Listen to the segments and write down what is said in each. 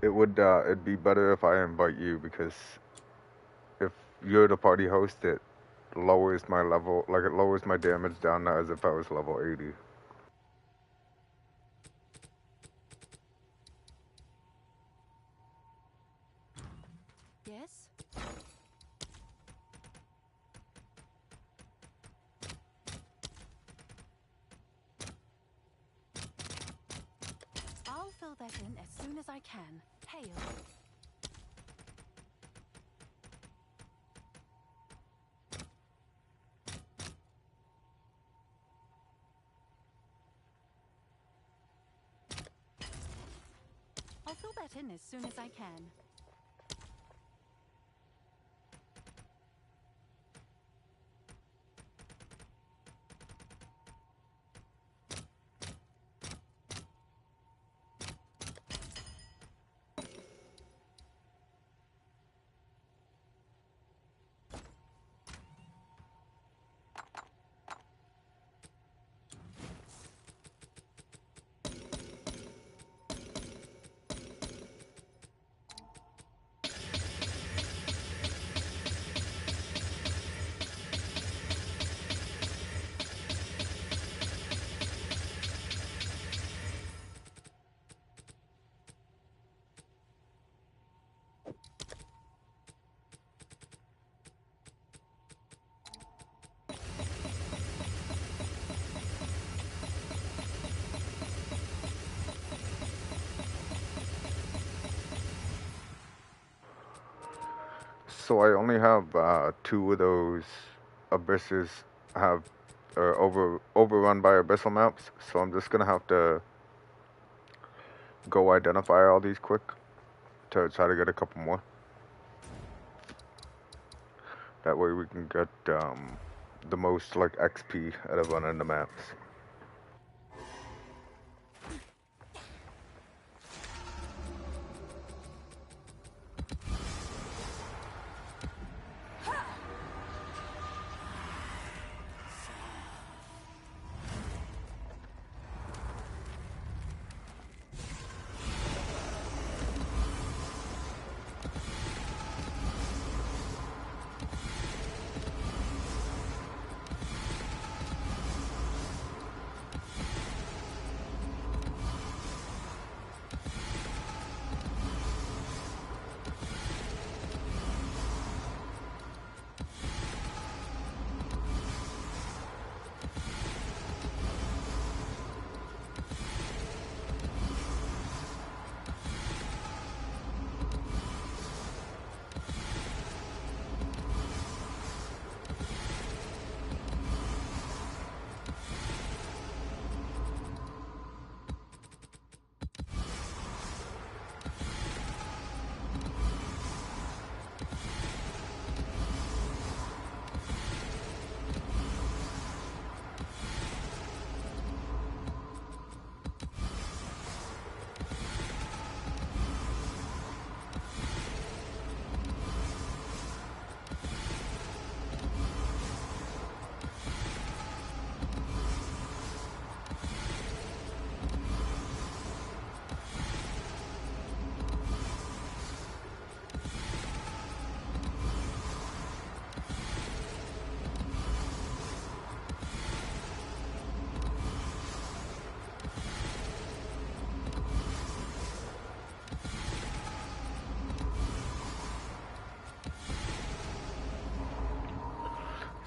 it'd be better if I invite you because if you're the party host, it lowers my level, like it lowers my damage down as if I was level 80. Yes? I'll fill that in as soon as I can. Hail. I'll fill that in as soon as I can. So I only have two of those abysses have overrun by abyssal maps. So I'm just gonna have to go identify all these quick to try to get a couple more. That way we can get the most like XP out of running the maps.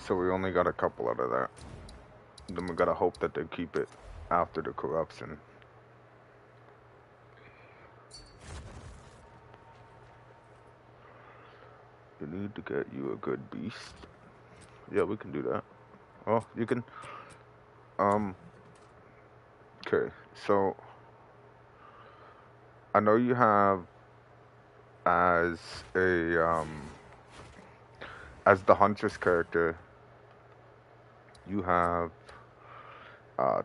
So we only got a couple out of that. Then we gotta hope that they keep it after the corruption. You need to get you a good beast. Yeah, we can do that. Oh, you can. Um. Okay, so I know you have as a as the huntress character. You have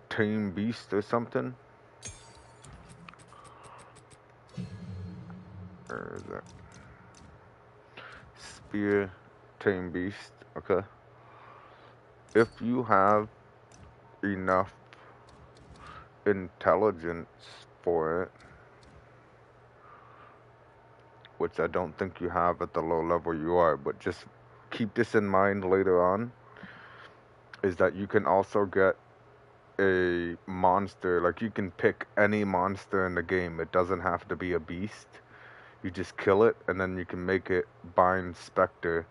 tame beast or something. Where is it? Spear, tame beast. Okay. If you have enough intelligence for it, which I don't think you have at the low level you are, but just keep this in mind later on, is that you can also get a monster, like you can pick any monster in the game. It doesn't have to be a beast. You just kill it, and then you can make it bind Spectre,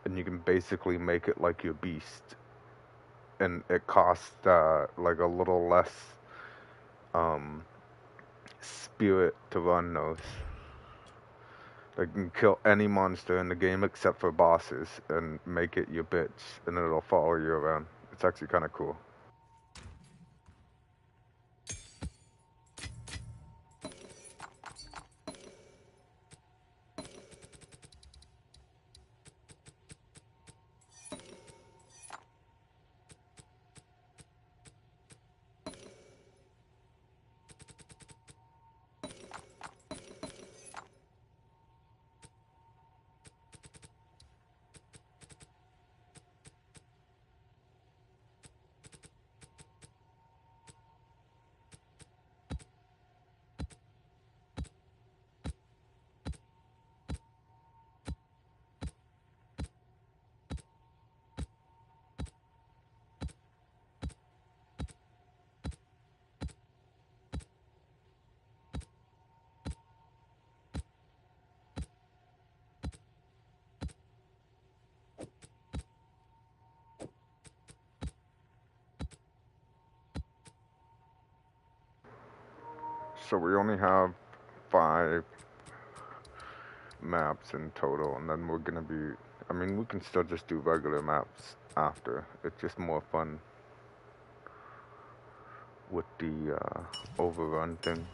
and you can basically make it like your beast. And it costs like a little less um, spirit to run those. Like you can kill any monster in the game except for bosses and make it your bitch, and it'll follow you around. It's actually kind of cool. So we only have 5 maps in total, and then we're gonna be, I mean, we can still just do regular maps after. It's just more fun with the overrun thing.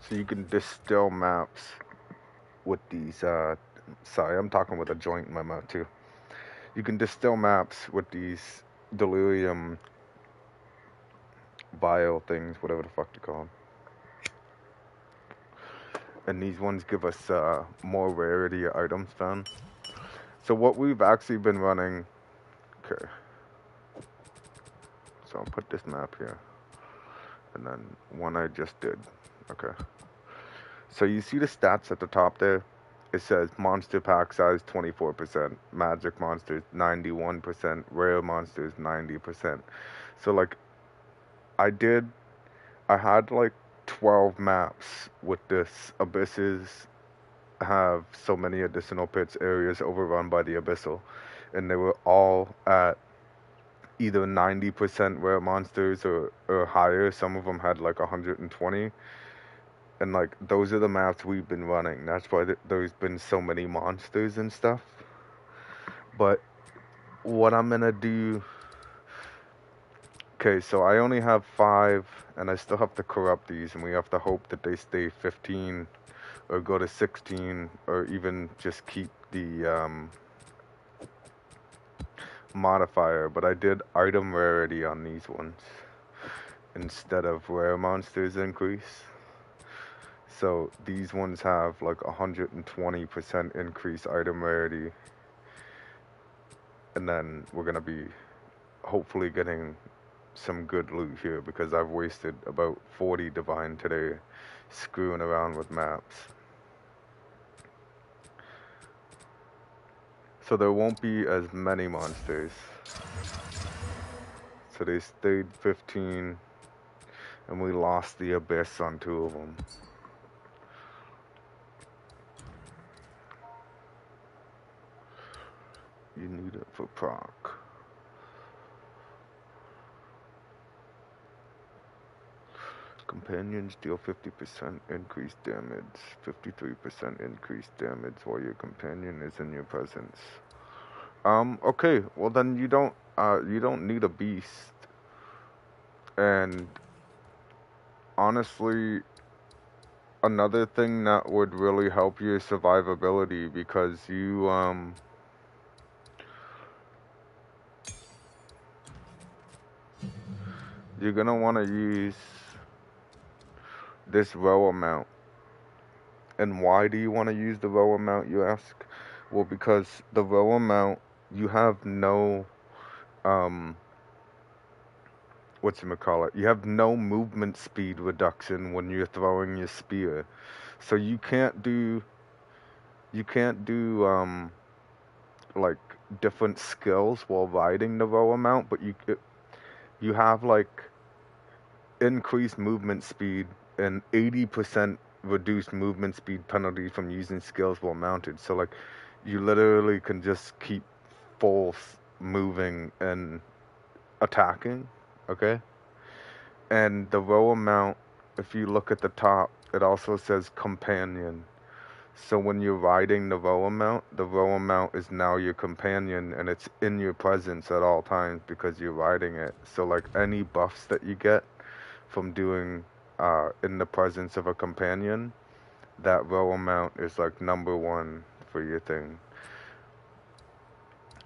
So you can distill maps with these, sorry, I'm talking with a joint in my mouth too. You can distill maps with these delirium vial things, whatever the fuck you call them. And these ones give us more rarity items found. So what we've actually been running, okay. So I'll put this map here, and then one I just did, okay. So you see the stats at the top there? It says monster pack size 24%, magic monsters 91%, rare monsters 90%. So like, I had like 12 maps with this. Abysses have so many additional pits, areas overrun by the Abyssal, and they were all at either 90% rare monsters or higher. Some of them had like 120. And like, those are the maps we've been running. That's why there's been so many monsters and stuff. But what I'm gonna do, okay, so I only have 5, and I still have to corrupt these, and we have to hope that they stay 15 or go to 16, or even just keep the modifier. But I did item rarity on these ones instead of rare monsters increase. So these ones have like 120% increase item rarity, and then we're gonna be hopefully getting some good loot here, because I've wasted about 40 divine today screwing around with maps. So there won't be as many monsters. So they stayed 15, and we lost the Abyss on 2 of them. You need it for proc. Companions deal 50% increased damage, 53% increased damage while your companion is in your presence. Okay, well then you don't need a beast. And honestly, another thing that would really help your survivability, because you're gonna want to use this row amount And why do you want to use the row amount, you ask? Well, because the row amount, you have no, um, whatchamacallit, you have no movement speed reduction when you're throwing your spear. So you can't do, like, different skills while riding the row amount, but you have, like, increased movement speed and 80% reduced movement speed penalty from using skills while mounted. So, like, you literally can just keep moving and attacking, okay? And the row amount, if you look at the top, it also says companion. So when you're riding the row amount is now your companion and it's in your presence at all times because you're riding it. So, like, any buffs that you get from doing in the presence of a companion, that row amount is like number one for your thing.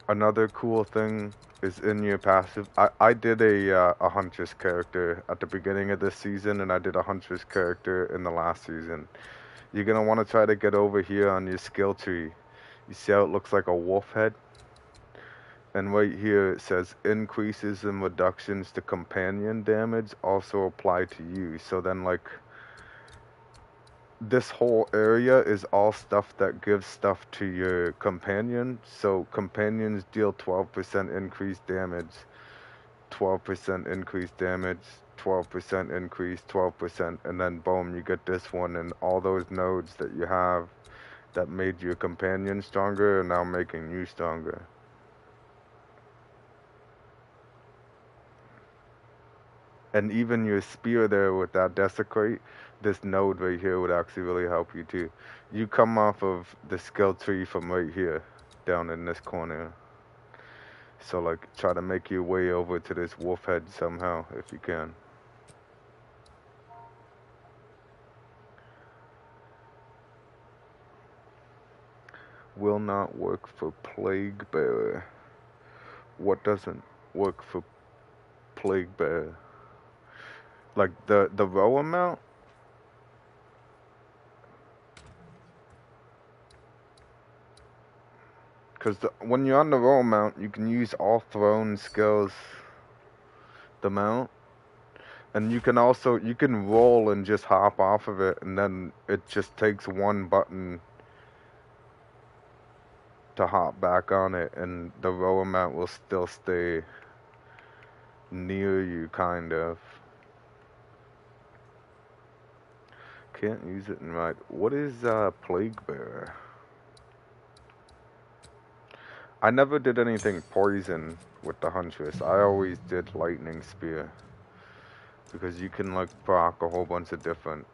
Another cool thing is in your passive. I did a huntress character at the beginning of this season, and I did a huntress character in the last season. You're gonna want to try to get over here on your skill tree. You see how it looks like a wolf head? And right here it says increases and reductions to companion damage also apply to you. So then, like, this whole area is all stuff that gives stuff to your companion. So companions deal 12% increased damage, 12% increased damage, 12% increase, 12%, and then boom, you get this one, and all those nodes that you have that made your companion stronger are now making you stronger. And even your spear there with that desecrate, this node right here would actually really help you too. You come off of the skill tree from right here, down in this corner. So, like, try to make your way over to this wolf head somehow, if you can. Will not work for Plague Bearer. What doesn't work for Plague Bearer? Like, the row amount? Because when you're on the roll mount, you can use all throne skills the mount. And you can roll and just hop off of it, and then it just takes one button to hop back on it, and the roll amount will still stay near you, kind of. Can't use it in right. What is Plague Bearer? I never did anything poison with the Huntress. I always did Lightning Spear. Because you can, like, proc a whole bunch of different,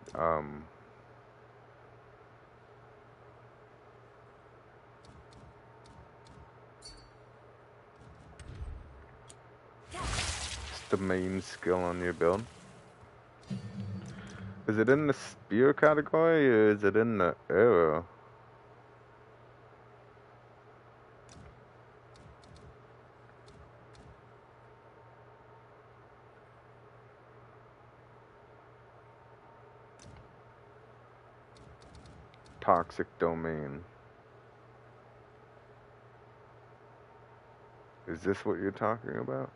it's the main skill on your build. Is it in the spear category, or is it in the arrow? Toxic domain. Is this what you're talking about?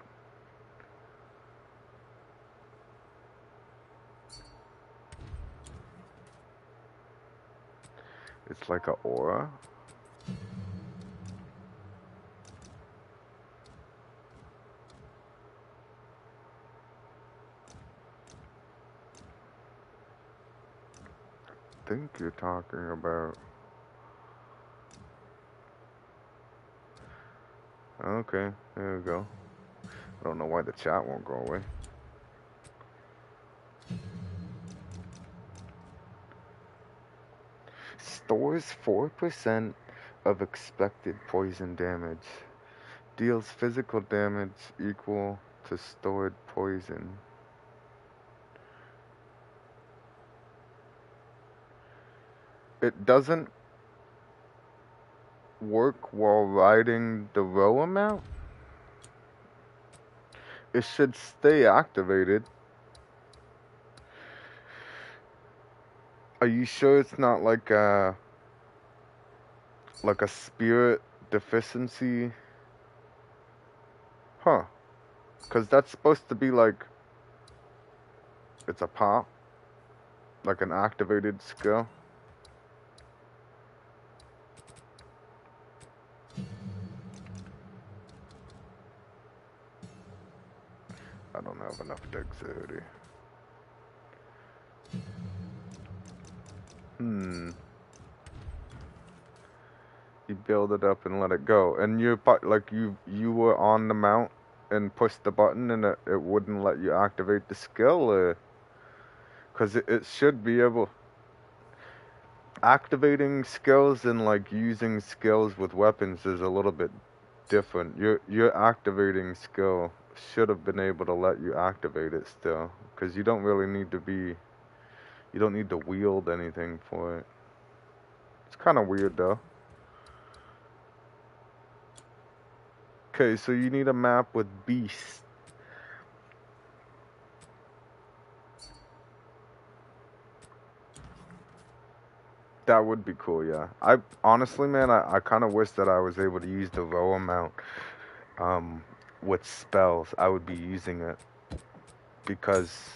It's like a aura? I think you're talking about... Okay, there we go. I don't know why the chat won't go away. Stores 4% of expected poison damage. Deals physical damage equal to stored poison. It doesn't work while riding the row amount? It should stay activated. Are you sure it's not like a spirit deficiency? Huh. Because that's supposed to be like, it's a pop, like an activated skill. I don't have enough dexterity. You build it up and let it go. And you were on the mount and pushed the button and it wouldn't let you activate the skill, or because it should be able activating skills and like using skills with weapons is a little bit different. Your activating skill should have been able to let you activate it still, because you don't really need to be, you don't need to wield anything for it. It's kind of weird though. Okay, so you need a map with beasts. That would be cool, yeah. I honestly, man, I kind of wish that I was able to use the row amount with spells. I would be using it because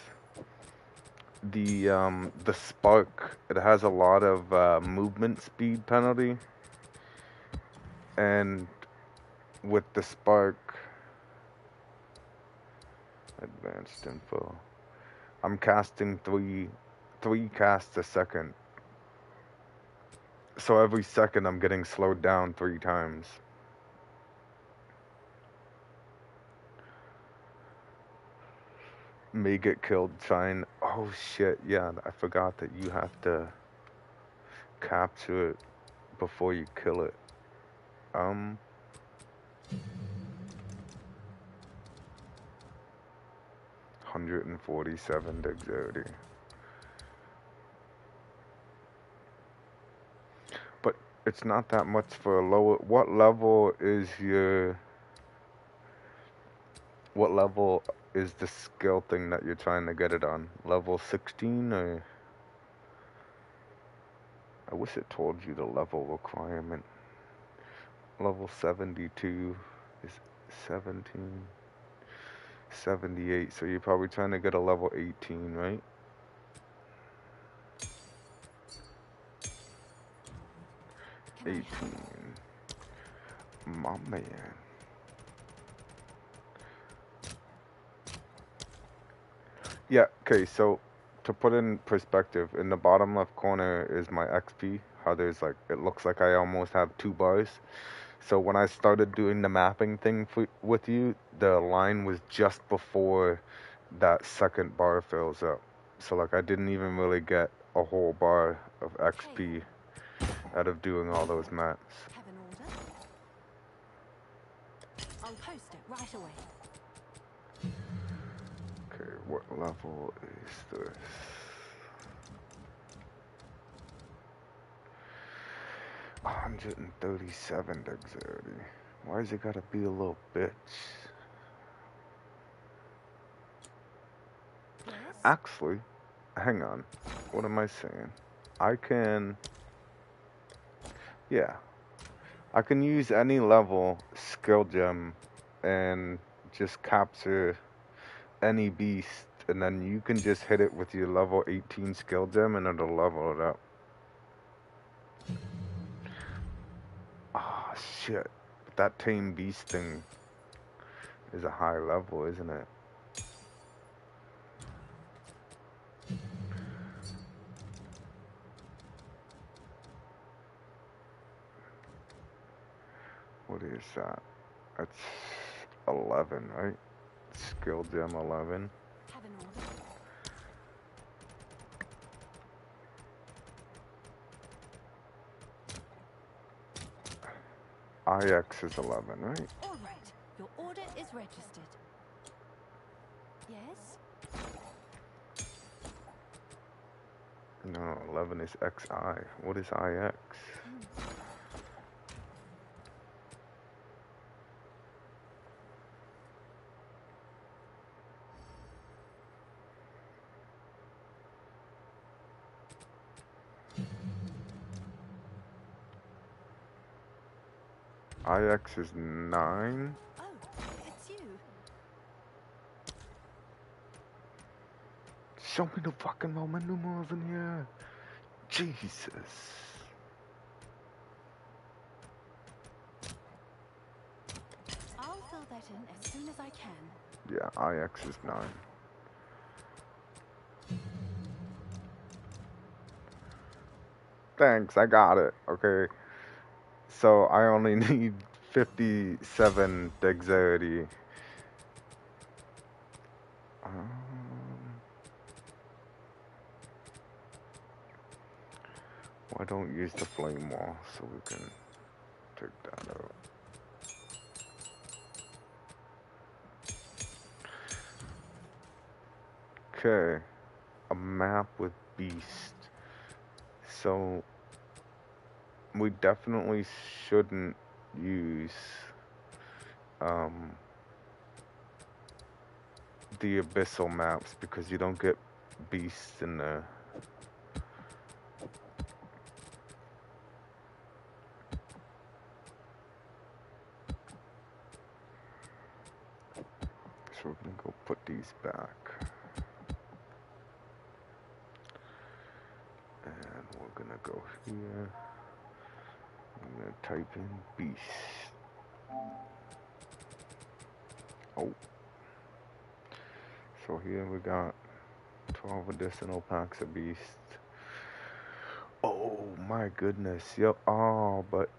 the spark, it has a lot of movement speed penalty, and with the spark, advanced info, I'm casting three casts a second. So every second I'm getting slowed down 3 times. May get killed trying. Oh shit, yeah, I forgot that you have to capture it before you kill it. 147 dexterity. But it's not that much for a lower. What level is the skill thing that you're trying to get it on? Level 16 or? I wish it told you the level requirement. Level 72 is 17. 78, so you're probably trying to get a level 18, right? Can I 18. help? My man. Yeah, okay, so to put in perspective, in the bottom left corner is my XP. How there's like, it looks like I almost have 2 bars. So when I started doing the mapping thing with you, the line was just before that second bar fills up. So like I didn't even really get a whole bar of XP out of doing all those maps. Have an order? I'll post it right away. Okay, what level is this? 137 dexterity. Why is it gotta be a little bitch? Yes? Actually, hang on. What am I saying? I can... Yeah. I can use any level skill gem and just capture any beast, and then you can just hit it with your level 18 skill gem and it'll level it up. Ah, shit. But that tame beast thing is a high level, isn't it? What is that? That's 11, right? Skill gem 11. Have an order? IX is 11, right? All right. Your order is registered. Yes? No, 11 is XI. What is IX? IX is 9. Oh, it's you. Show me the fucking momentum over here. Jesus. I'll fill that in as soon as I can. Yeah, IX is 9. Thanks, I got it. Okay. So I only need 57 dexterity. Why don't use the flame wall so we can take that out. Okay, a map with beast. So we definitely shouldn't use the Abyssal maps because you don't get beasts in there. So we're gonna go put these back. And we're gonna go here. I'm gonna type in beast. Oh. So here we got 12 additional packs of beast. Oh my goodness. Yep. Oh, but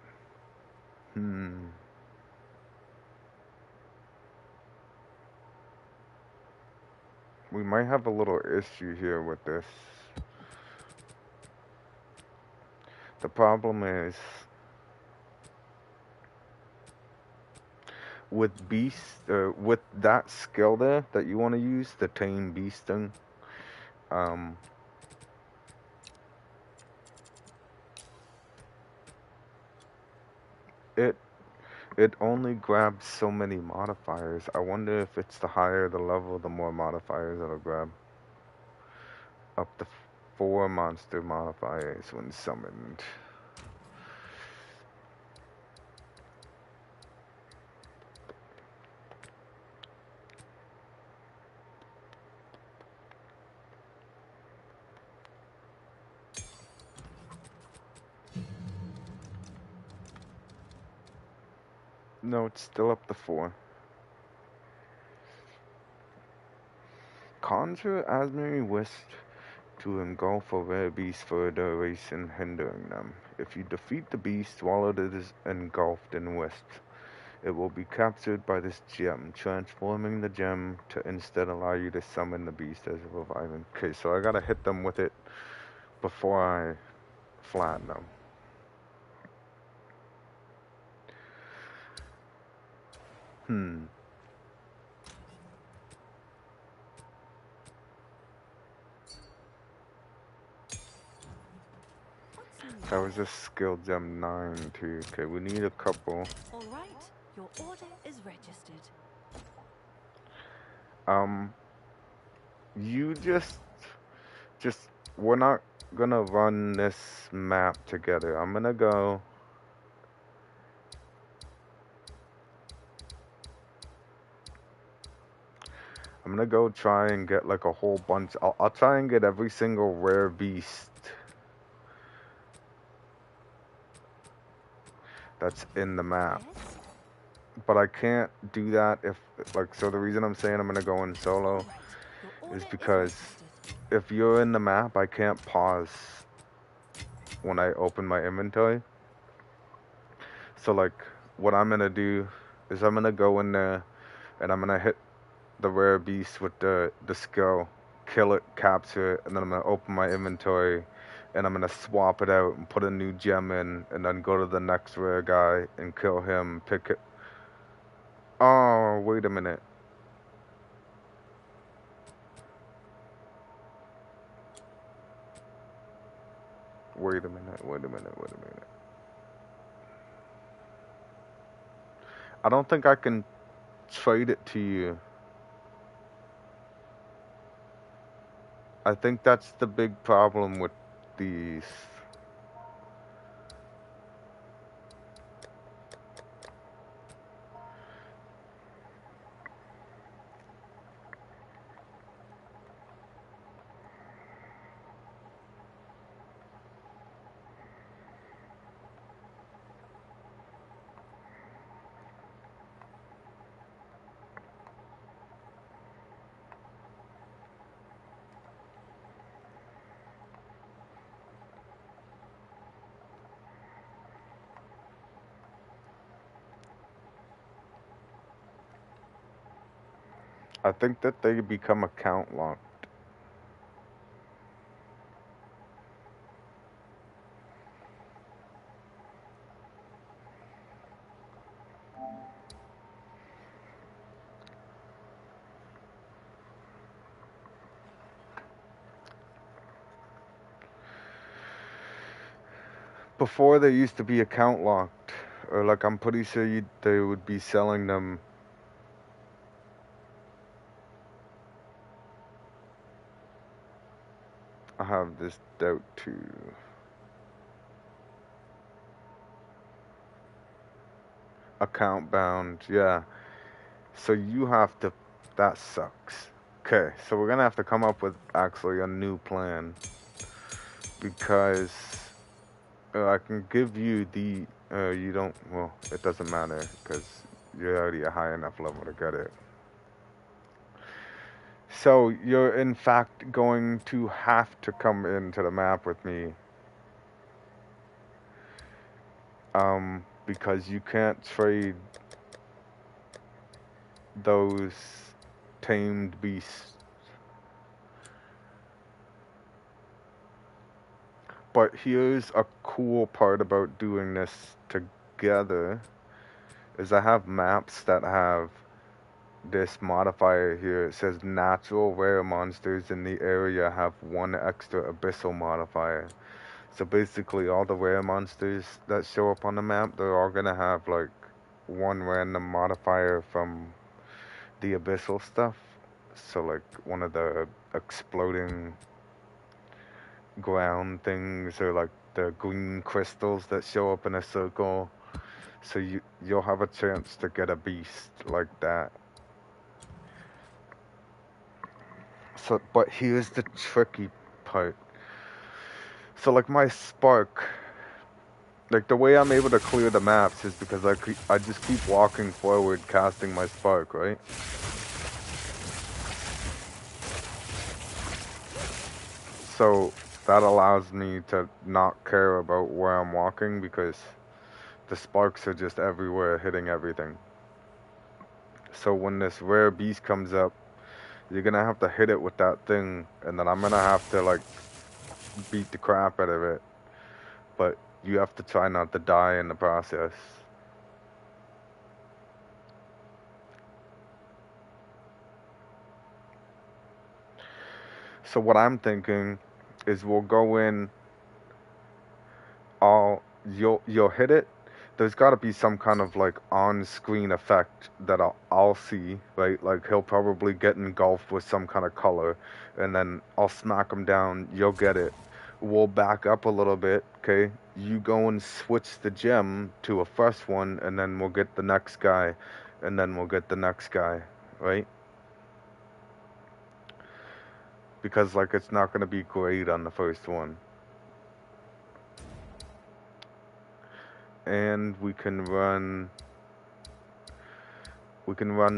we might have a little issue here with this. The problem is with beast, with that skill there that you want to use, the tame beast thing. It only grabs so many modifiers. I wonder if it's the higher the level, the more modifiers it'll grab. Up to 4 monster modifiers when summoned. No, it's still up to 4. Conjure Asmary Wisp to engulf a rare beast for a duration, hindering them. If you defeat the beast while it is engulfed in wisps, it will be captured by this gem, transforming the gem to instead allow you to summon the beast as a reviving. Okay, so I gotta hit them with it before I flatten them. That was a skill gem 9 too. Okay, we need a couple. All right, your order is registered. You just we're not gonna run this map together. I'm gonna go. I'm gonna go try and get like a whole bunch. I'll try and get every single rare beast that's in the map. Yes? But I can't do that if, like, so the reason I'm saying I'm gonna go in solo Right. Your is order because registered. if you're in the map, I can't pause when I open my inventory. So like, what I'm gonna do is I'm gonna go in there and I'm gonna hit the rare beast with the skill, kill it, capture it, and then I'm gonna open my inventory and I'm gonna swap it out and put a new gem in and then go to the next rare guy and kill him, pick it. Oh, wait a minute. Wait a minute, wait a minute, wait a minute. I don't think I can trade it to you. I think that's the big problem with these. I think that they become account locked. Before they used to be account locked, or like I'm pretty sure they would be selling them. I have this doubt too. Account bound, yeah. So you have to. That sucks. Okay, so we're gonna have to come up with actually a new plan because I can give you the. You don't. Well, it doesn't matter because you're already a high enough level to get it. So you're in fact going to have to come into the map with me. Because you can't trade those tamed beasts. But here's a cool part about doing this together is I have maps that have this modifier here. It says natural rare monsters in the area have one extra abyssal modifier. So basically all the rare monsters that show up on the map, they're all gonna have like one random modifier from the abyssal stuff. So like one of the exploding ground things or like the green crystals that show up in a circle. So you'll have a chance to get a beast like that. So but here's the tricky part. So like my spark, like the way I'm able to clear the maps is because I just keep walking forward casting my spark, right? So that allows me to not care about where I'm walking because the sparks are just everywhere hitting everything. So when this rare beast comes up, you're gonna have to hit it with that thing, and then I'm gonna have to like beat the crap out of it. But you have to try not to die in the process. So what I'm thinking is we'll go in. You'll hit it. There's got to be some kind of like on-screen effect that I'll see, right? Like he'll probably get engulfed with some kind of color, and then I'll smack him down. You'll get it. We'll back up a little bit, okay? You go and switch the gem to a fresh one, and then we'll get the next guy, and then we'll get the next guy, right? Because like it's not gonna be great on the first one. And we can run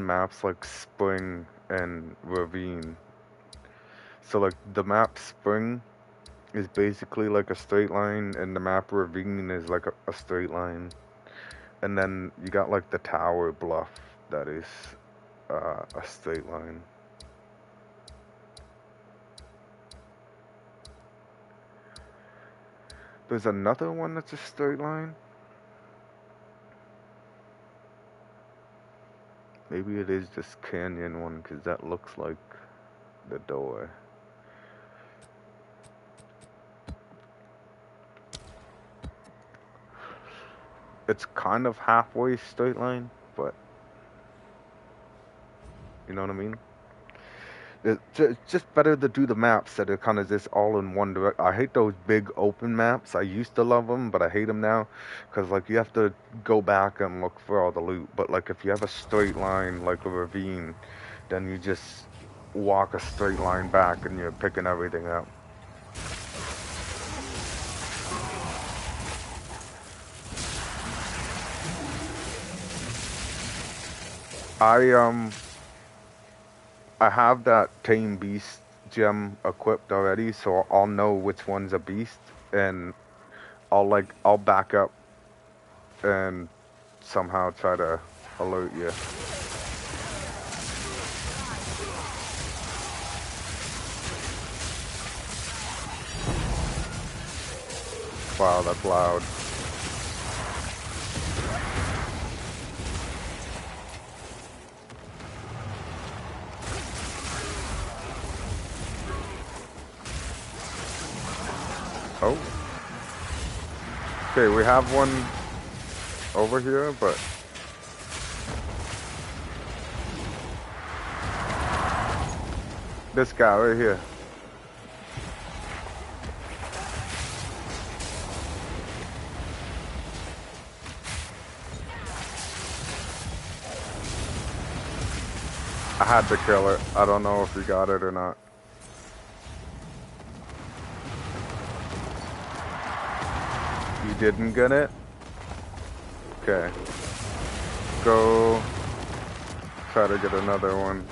maps like Spring and Ravine. So like the map Spring is basically like a straight line, and the map Ravine is like a straight line. And then you got like the Tower Bluff that is a straight line. There's another one that's a straight line. Maybe it is this canyon one because that looks like the door. It's kind of halfway straight line, but you know what I mean? It's just better to do the maps that are kind of just all in one direct. I hate those big open maps. I used to love them, but I hate them now because like you have to go back and look for all the loot. But like if you have a straight line like a ravine, then you just walk a straight line back and you're picking everything up. I um I have that tame beast gem equipped already, so I'll know which one's a beast, and I'll back up and somehow try to alert you. Wow, that's loud. Oh. Okay, we have one over here, but this guy right here. I had to kill it. I don't know if he got it or not. You didn't get it? Okay. Go try to get another one.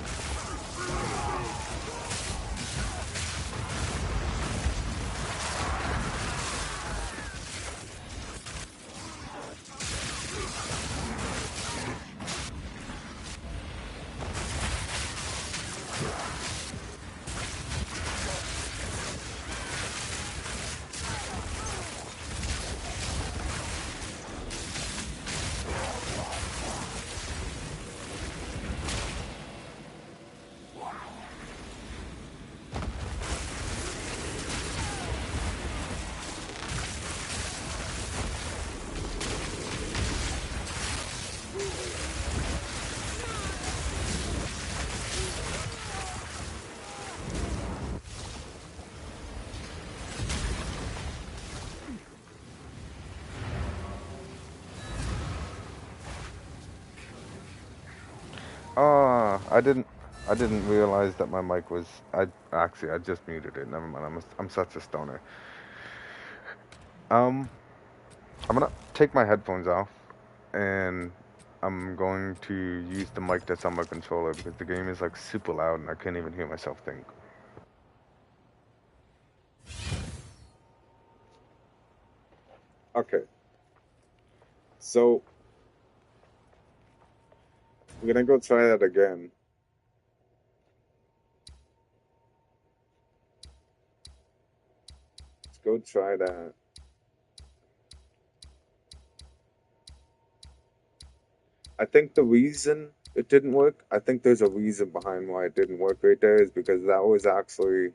I didn't realize that my mic was. I just muted it. Never mind. I'm such a stoner. Um, I'm gonna take my headphones off, and I'm going to use the mic that's on my controller because the game is like super loud and I can't even hear myself think. Okay. So we're gonna go try that again. Let's go try that. I think the reason it didn't work, I think there's a reason behind why it didn't work right there, is because that was actually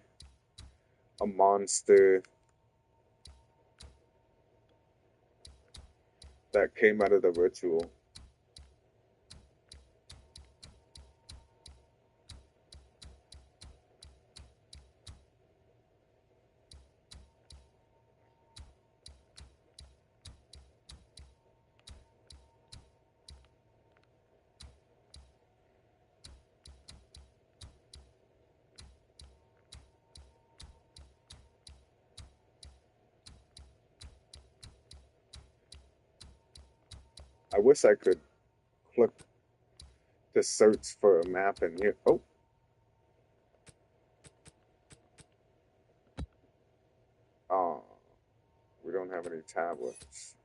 a monster that came out of the ritual. I wish I could click to search for a map in here. Oh, oh, we don't have any tablets.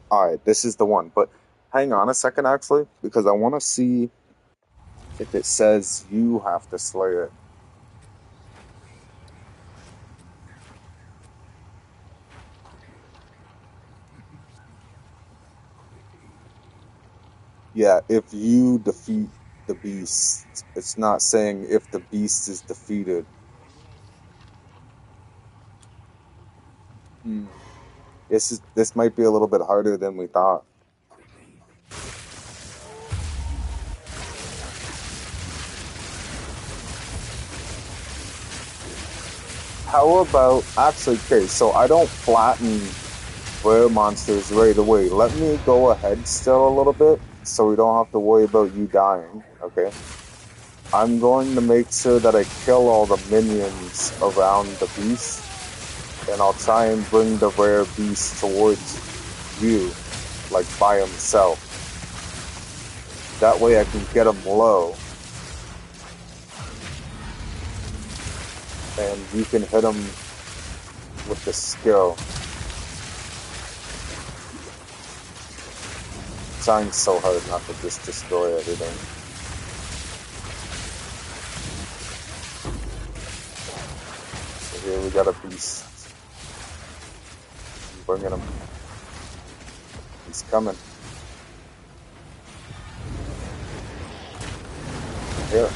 All right, this is the one. But hang on a second, actually, because I want to see if it says you have to slay it. Yeah, if you defeat the beast. It's not saying if the beast is defeated. This might be a little bit harder than we thought. How about actually? Okay, so I don't flatten rare monsters right away. Let me go ahead still a little bit, so we don't have to worry about you dying. Okay. I'm going to make sure that I kill all the minions around the beast, and I'll try and bring the rare beast towards you, like by himself. That way I can get him low, and you can hit him with the skill. Trying so hard not to just destroy everything. So here we got a beast. I'm bringing him. He's coming. Here.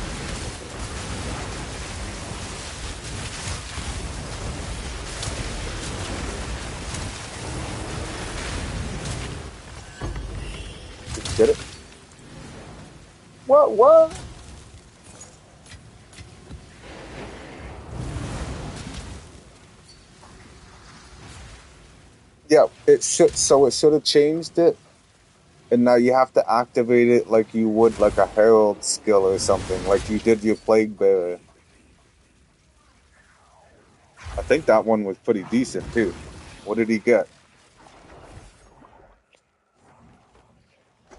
Get it? What? Yeah, it should. So it should have changed it, and now you have to activate it like you would like a herald skill or something, like you did your plague bearer. I think that one was pretty decent too. What did he get?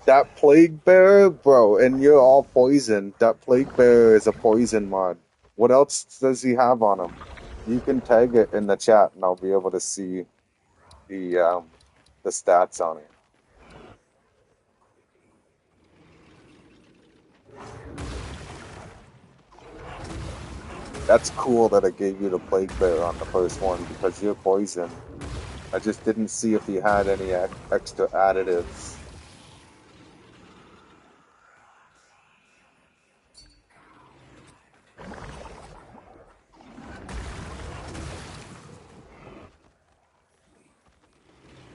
That plague bearer, bro, and you're all poisoned. That plague bearer is a poison mod. What else does he have on him? You can tag it in the chat, and I'll be able to see the stats on it. That's cool that it gave you the plague bearer on the first one because you're poisoned. I just didn't see if he had any extra additives.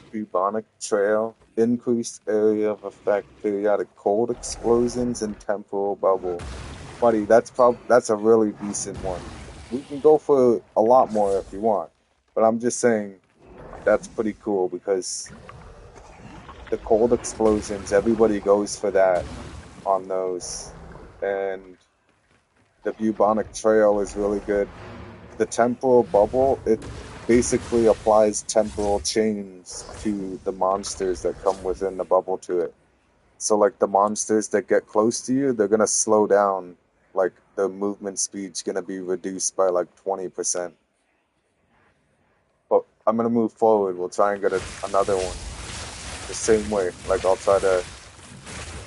Bubonic trail, increased area of effect, periodic cold explosions, and temporal bubble. Buddy, that's a really decent one. We can go for a lot more if you want, but I'm just saying that's pretty cool because the cold explosions, everybody goes for that on those, and the bubonic trail is really good. The temporal bubble, it basically applies temporal chains to the monsters that come within the bubble to it. So like the monsters that get close to you, they're gonna slow down. Like the movement speed's gonna be reduced by like 20%. But I'm gonna move forward. We'll try and get another one the same way. Like I'll try to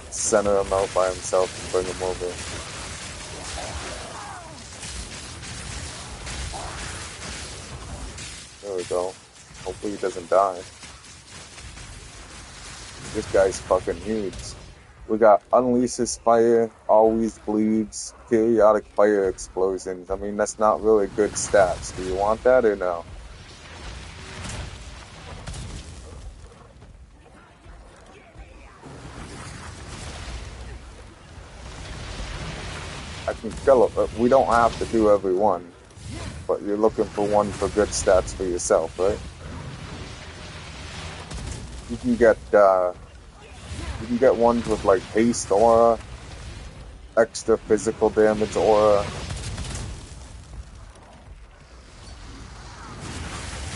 center him out by himself and bring him over. There we go. Hopefully he doesn't die. This guy's fucking huge. We got unleashes fire, always bleeds, periodic fire explosions. I mean, that's not really good stats. Do you want that or no? I can kill it, but we don't have to do every one. But you're looking for one for good stats for yourself, right? You can get ones with like haste aura, extra physical damage aura.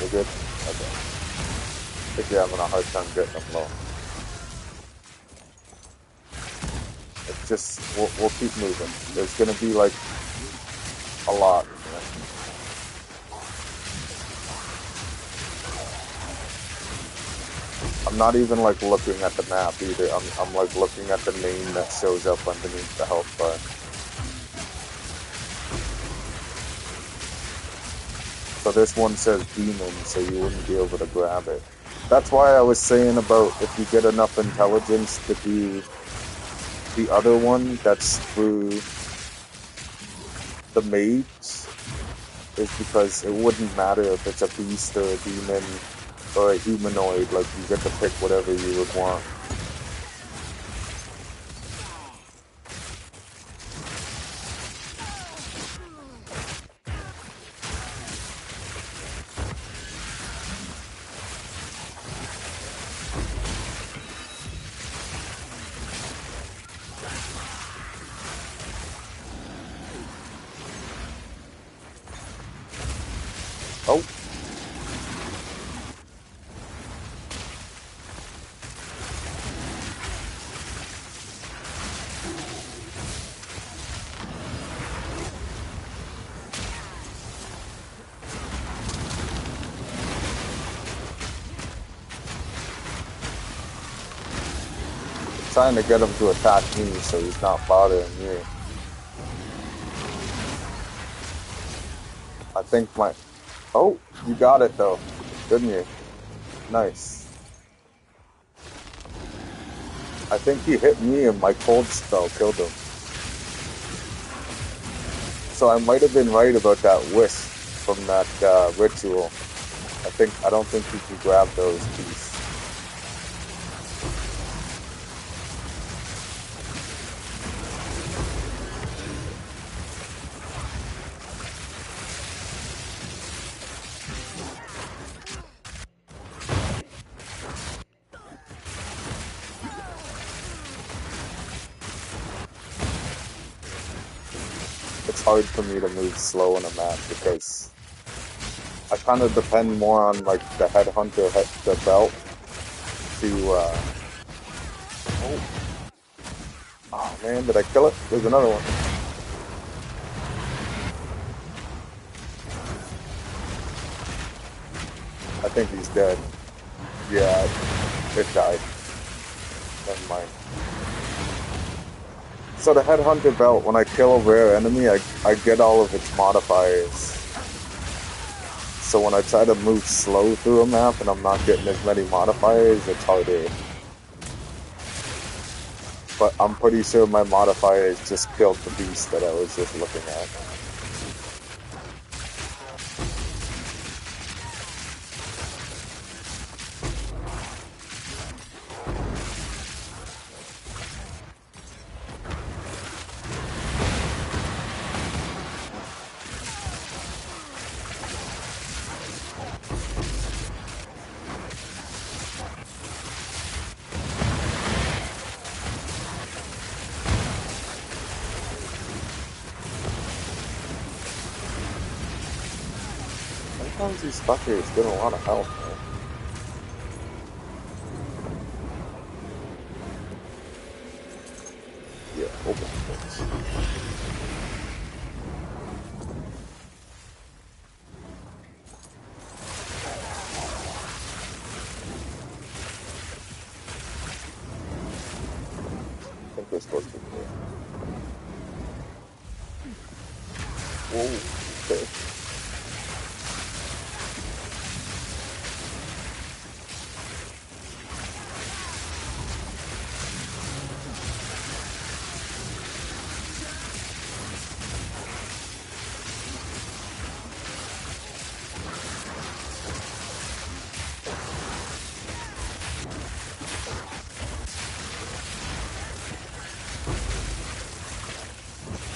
We're good? Okay. I think you're having a hard time getting them low. It's just, we'll keep moving. There's gonna be like a lot. I'm not even like looking at the map either. I'm like looking at the name that shows up underneath the health bar. So this one says demon, so you wouldn't be able to grab it. That's why I was saying about if you get enough intelligence to do The other one that's through the mage is because it wouldn't matter if it's a beast or a demon or a humanoid, like you get to pick whatever you would want. Oh, trying to get him to attack me so he's not bothering you. I think my... Oh, you got it though, didn't you? Nice. I think he hit me and my cold spell killed him. So I might have been right about that wisp from that ritual. I don't think you can grab those pieces. It's hard for me to move slow in a map because I kind of depend more on like the headhunter, the belt to. Oh man, did I kill it? There's another one. I think he's dead. Yeah, it died. Never mind. So the headhunter belt, when I kill a rare enemy, I get all of its modifiers. So when I try to move slow through a map and I'm not getting as many modifiers, it's harder. But I'm pretty sure my modifiers just killed the beast that I was just looking at. Sometimes these fuckers get a lot of health, man. Yeah, open things. I think we're supposed to be there. Whoa, okay.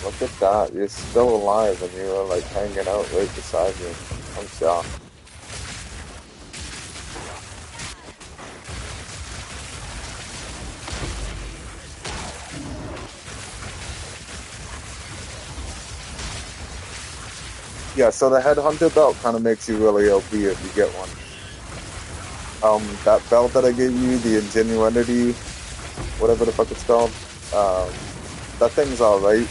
Look at that, you're still alive and you were like hanging out right beside me. I'm shocked. Yeah, so the headhunter belt kind of makes you really OP if you get one. That belt that I gave you, the Ingenuity, whatever the fuck it's called, that thing's alright.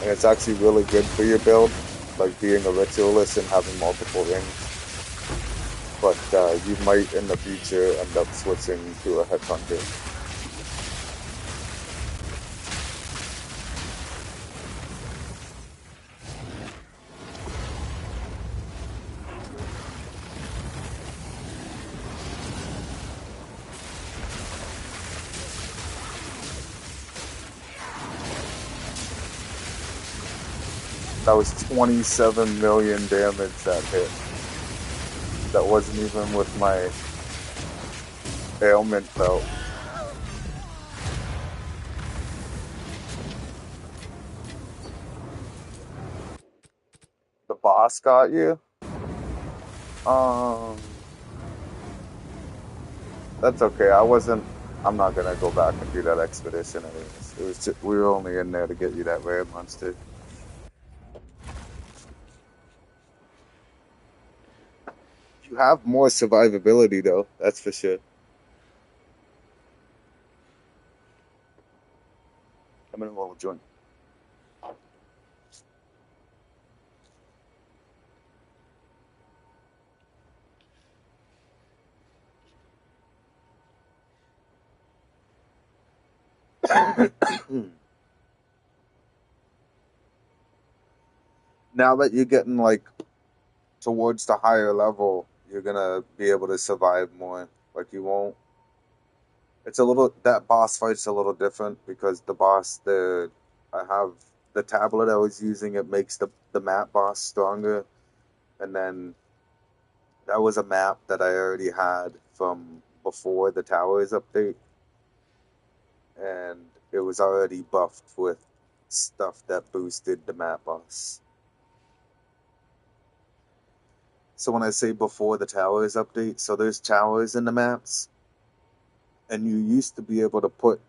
And it's actually really good for your build, like being a ritualist and having multiple rings. But you might in the future end up switching to a headhunter. That was 27 million damage that hit. That wasn't even with my ailment belt. The boss got you? That's okay. I'm not gonna go back and do that expedition anyways. It was just, we were only in there to get you that rare monster. You have more survivability though, that's for sure. I'm in a little joint. Now that you're getting like towards the higher level, you're gonna be able to survive more. Like you won't. It's a little that boss fight's a little different because I have the tablet I was using. It makes the map boss stronger, and then that was a map that I already had from before the towers update, and it was already buffed with stuff that boosted the map boss. So when I say before the towers update, so there's towers in the maps, and you used to be able to put,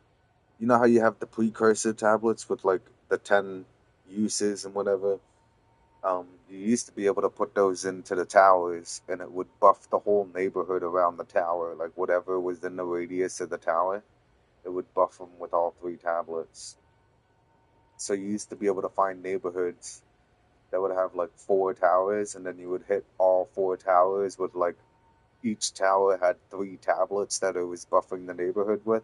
you know how you have the precursor tablets with like the 10 uses and whatever? You used to be able to put those into the towers, and it would buff the whole neighborhood around the tower, like whatever was in the radius of the tower, it would buff them with all 3 tablets. So you used to be able to find neighborhoods that would have like 4 towers, and then you would hit all 4 towers with like each tower had 3 tablets that it was buffing the neighborhood with,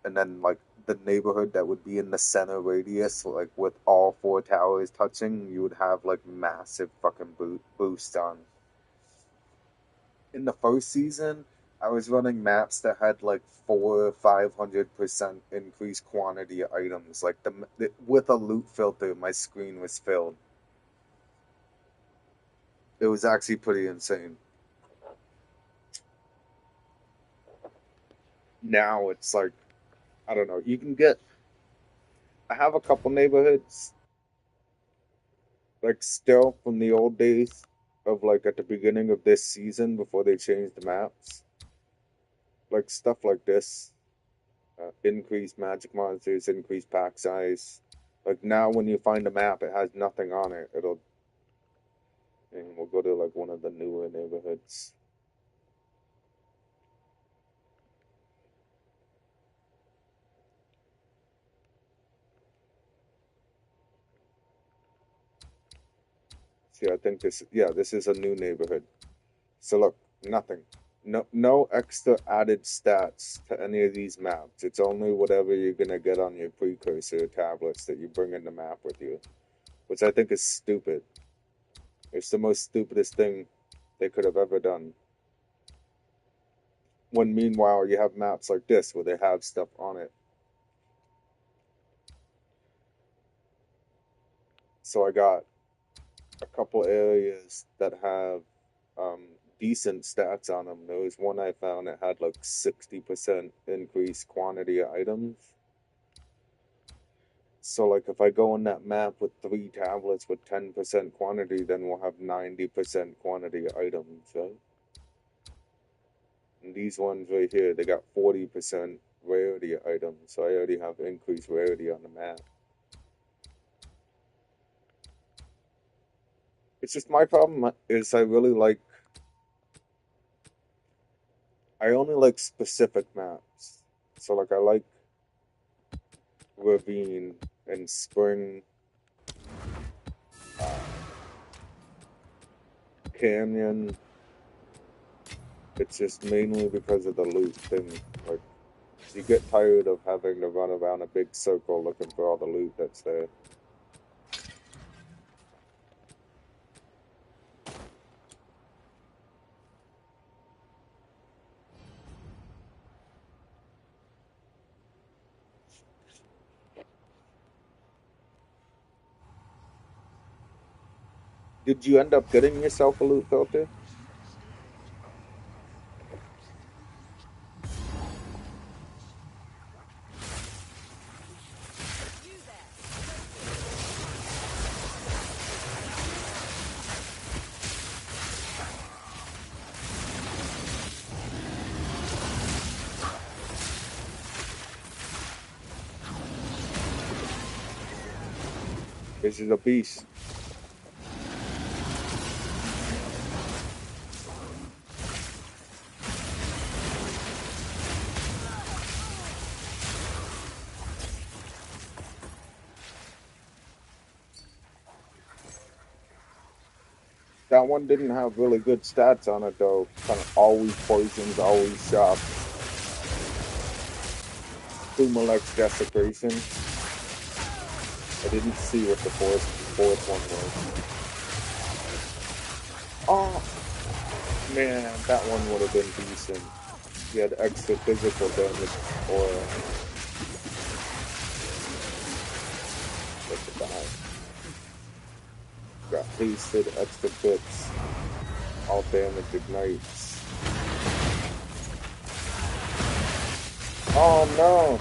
and then like the neighborhood that would be in the center radius, like with all 4 towers touching, you would have like massive fucking boost on. In the first season, I was running maps that had like 400-500% increased quantity of items. Like with a loot filter, my screen was filled. It was actually pretty insane. Now it's like, I don't know. You can get. I have a couple neighborhoods like still from the old days of like at the beginning of this season before they changed the maps. Like stuff like this, increased magic monsters, increased pack size. Like now, when you find a map, it has nothing on it. And we'll go to like one of the newer neighborhoods. See, I think this is a new neighborhood. So look, nothing. No extra added stats to any of these maps. It's only whatever you're gonna get on your precursor tablets that you bring in the map with you, which I think is stupid. It's the most stupidest thing they could have ever done. When meanwhile you have maps like this where they have stuff on it. So I got a couple areas that have um, decent stats on them. There was one I found that had like 60% increased quantity of items. So like if I go on that map with 3 tablets with 10% quantity, then we'll have 90% quantity of items, right? And these ones right here, they got 40% rarity of items, so I already have increased rarity on the map. It's just my problem is I only like specific maps. So like I like Ravine and Spring, uh, Canyon. It's just mainly because of the loot thing. Like you get tired of having to run around a big circle looking for all the loot that's there. Did you end up getting yourself a loot filter? This is a beast. That one didn't have really good stats on it though. Kind of always poisons, always shock. Fumalex desecration. I didn't see what the fourth one was. Oh man, that one would have been decent. He had extra physical damage or what the die. Got hasted, extra bits. All damage ignites. Oh no!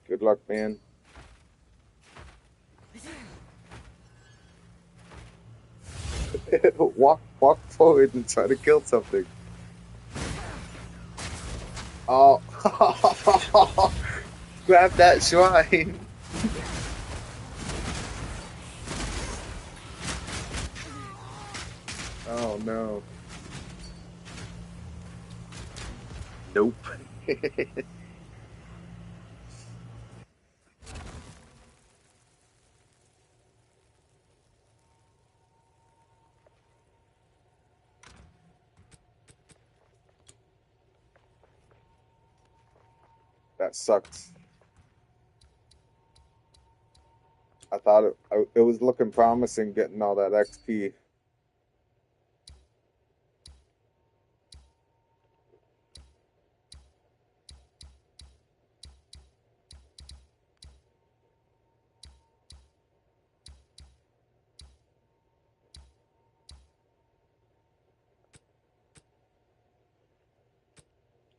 Good luck, man. walk forward and try to kill something. Oh, grab that shrine. Oh no. Nope. That sucks. I thought it was looking promising getting all that XP.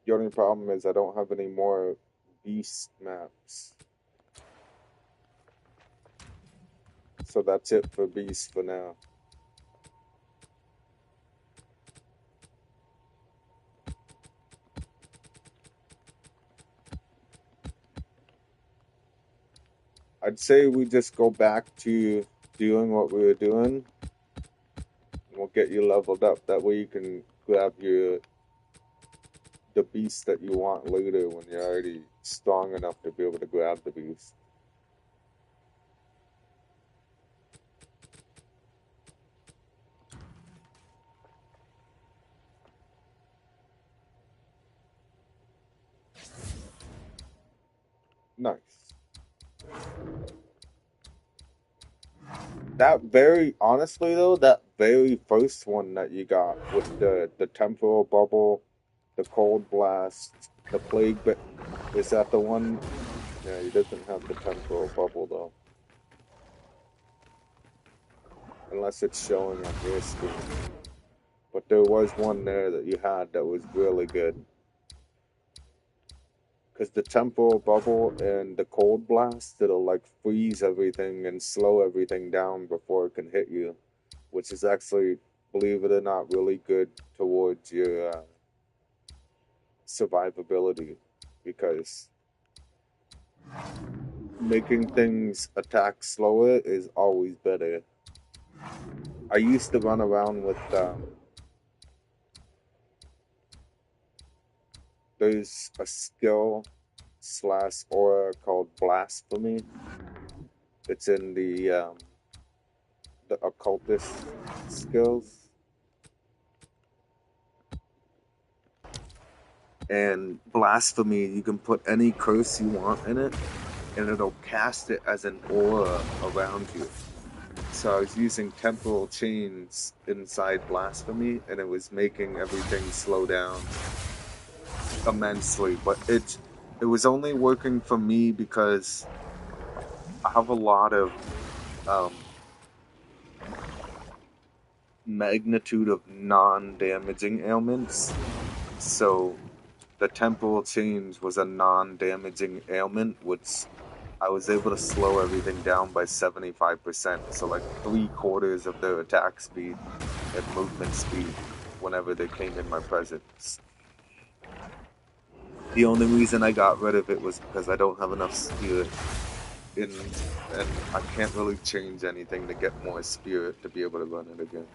The only problem is I don't have any more beast maps. So that's it for beast for now. I'd say we just go back to doing what we were doing. We'll get you leveled up. That way you can grab the beast that you want later when you're already strong enough to be able to grab the beast. Nice. Honestly though, that very first one that you got with the temporal bubble, the cold blast, the plague, but is that the one? Yeah, he doesn't have the temporal bubble though. Unless it's showing on your screen. But there was one there that you had that was really good. Because the temporal bubble and the cold blast, it'll like freeze everything and slow everything down before it can hit you. Which is actually, believe it or not, really good towards your survivability. Because making things attack slower is always better. I used to run around with there's a skill / aura called blasphemy. It's in the occultist skills. And blasphemy, you can put any curse you want in it, and it'll cast it as an aura around you. So I was using temporal chains inside blasphemy, and it was making everything slow down immensely. But it was only working for me because I have a lot of magnitude of non-damaging ailments. So the temporal change was a non-damaging ailment, which I was able to slow everything down by 75%. So like 3/4 of their attack speed and movement speed whenever they came in my presence. The only reason I got rid of it was because I don't have enough spirit and I can't really change anything to get more spirit to be able to run it again.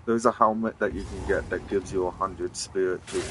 There's a helmet that you can get that gives you 100 spirit too.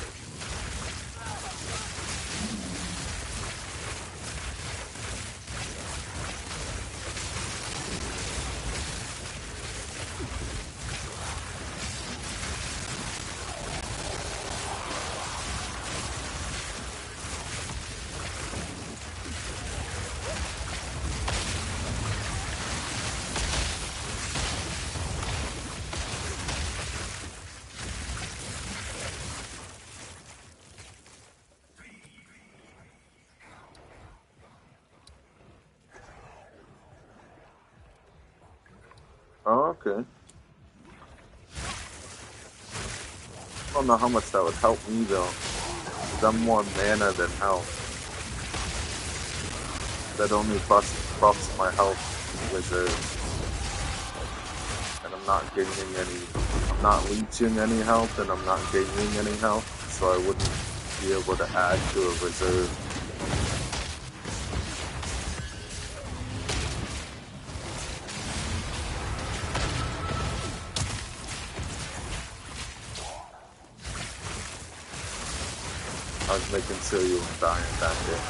Oh, okay. I don't know how much that would help me though. 'Cause I'm more mana than health. That only buffs my health wizard. And I'm not gaining any, I'm not leeching any health and I'm not gaining any health. So I wouldn't be able to add to a reserve. I was making sure you were dying back there.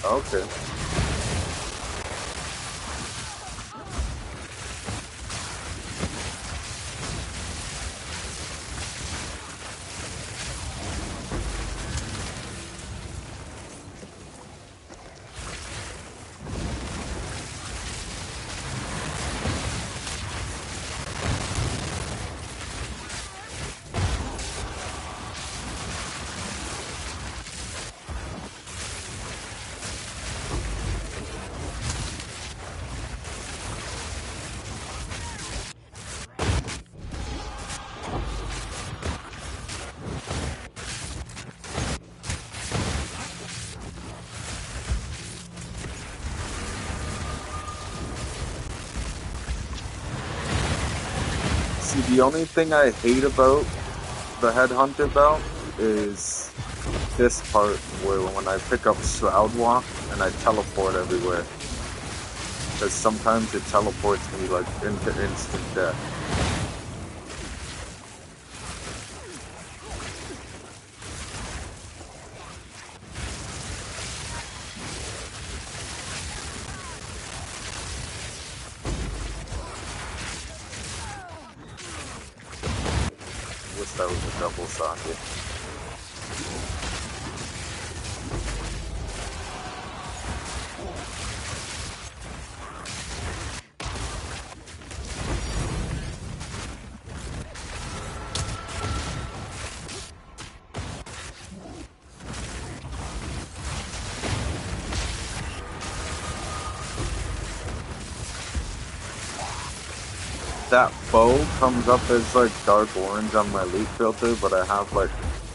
Okay. See, the only thing I hate about the Headhunter belt is this part where when I pick up Shroud Walk and I teleport everywhere. Because sometimes it teleports me like into instant death. Wish that was a double socket. That bow comes up as like dark orange on my loot filter, but I have like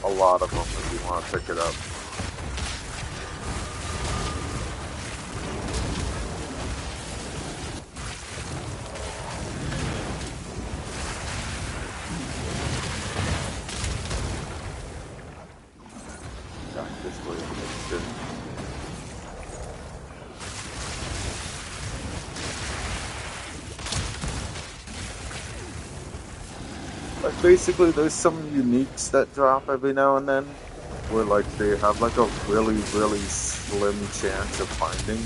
a lot of them if you want to pick it up. Yeah, this way is good. Like basically there's some uniques that drop every now and then where like they have like a really slim chance of finding.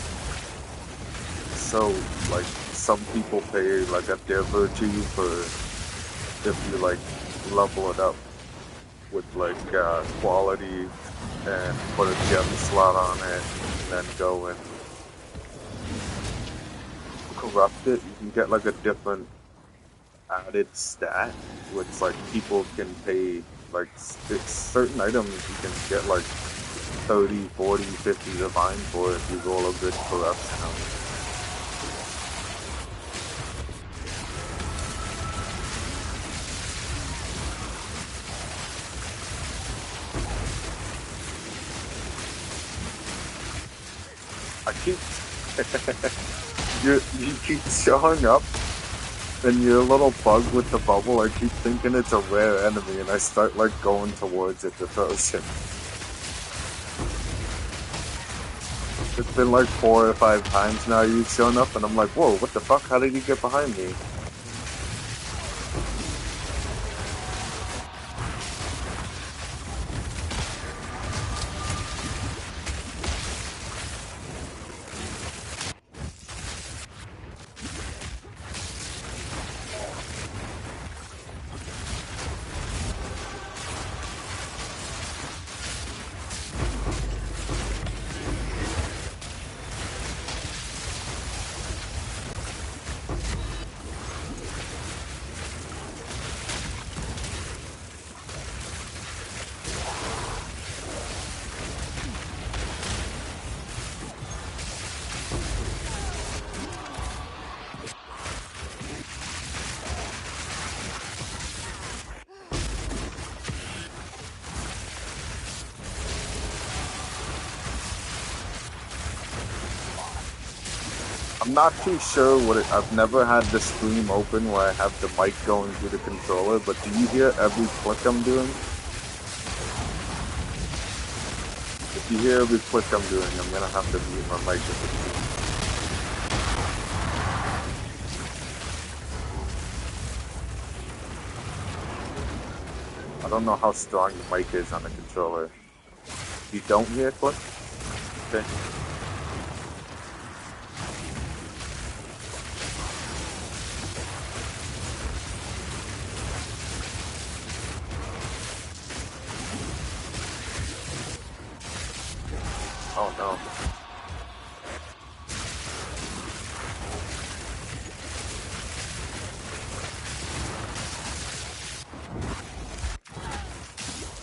So like some people pay like a div or two for if you like level it up with like quality and put a gem slot on it and then go and corrupt it. You can get like a different added stat, which like people can pay like it's certain items you can get like 30, 40, 50 divine for if you roll a good corruption on it. I keep you keep showing up and your little bug with the bubble. I keep thinking it's a rare enemy, and I start like going towards it to throw shit. It's been like 4 or 5 times now you've shown up, and I'm like, whoa, what the fuck? How did he get behind me? I'm not too sure what it. I've never had the stream open where I have the mic going through the controller, but do you hear every click I'm doing? If you hear every click I'm doing, I'm gonna have to mute my mic with the stream. I don't know how strong the mic is on the controller. You don't hear a click? Okay. Oh no.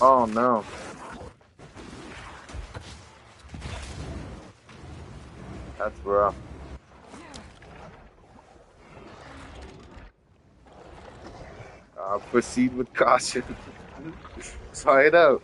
Oh no. That's rough. Proceed with caution. Try it out.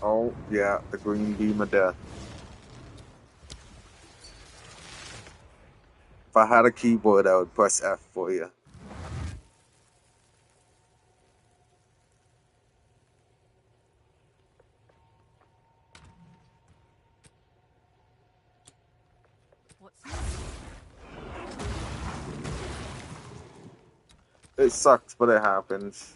Oh, yeah, the green beam of death. If I had a keyboard, I would press F for you. What's next? It sucks, but it happens.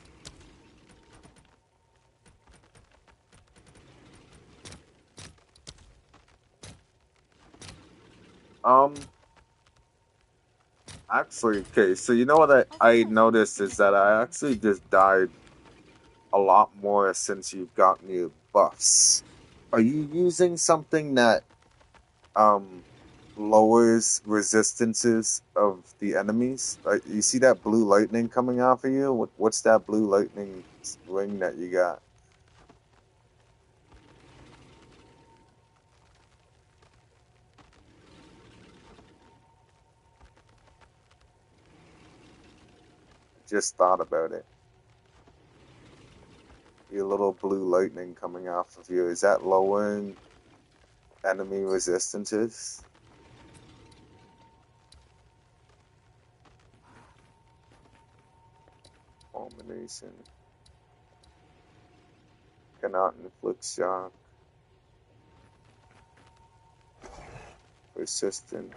Actually, okay, so you know what I noticed is that I actually just died a lot more since you've got new buffs. Are you using something that lowers resistances of the enemies? You see that blue lightning coming off of you? What's that blue lightning ring that you got? Just thought about it. Your little blue lightning coming off of you, is that lowering enemy resistances? Culmination. Cannot inflict shock. Persistent.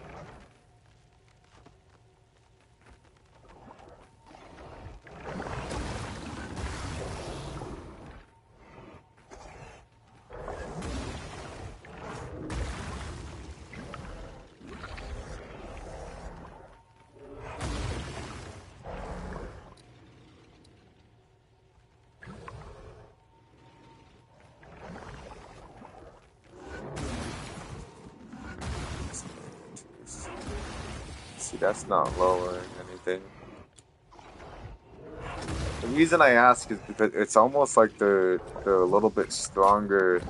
That's not lowering anything. The reason I ask is because it's almost like they're a little bit stronger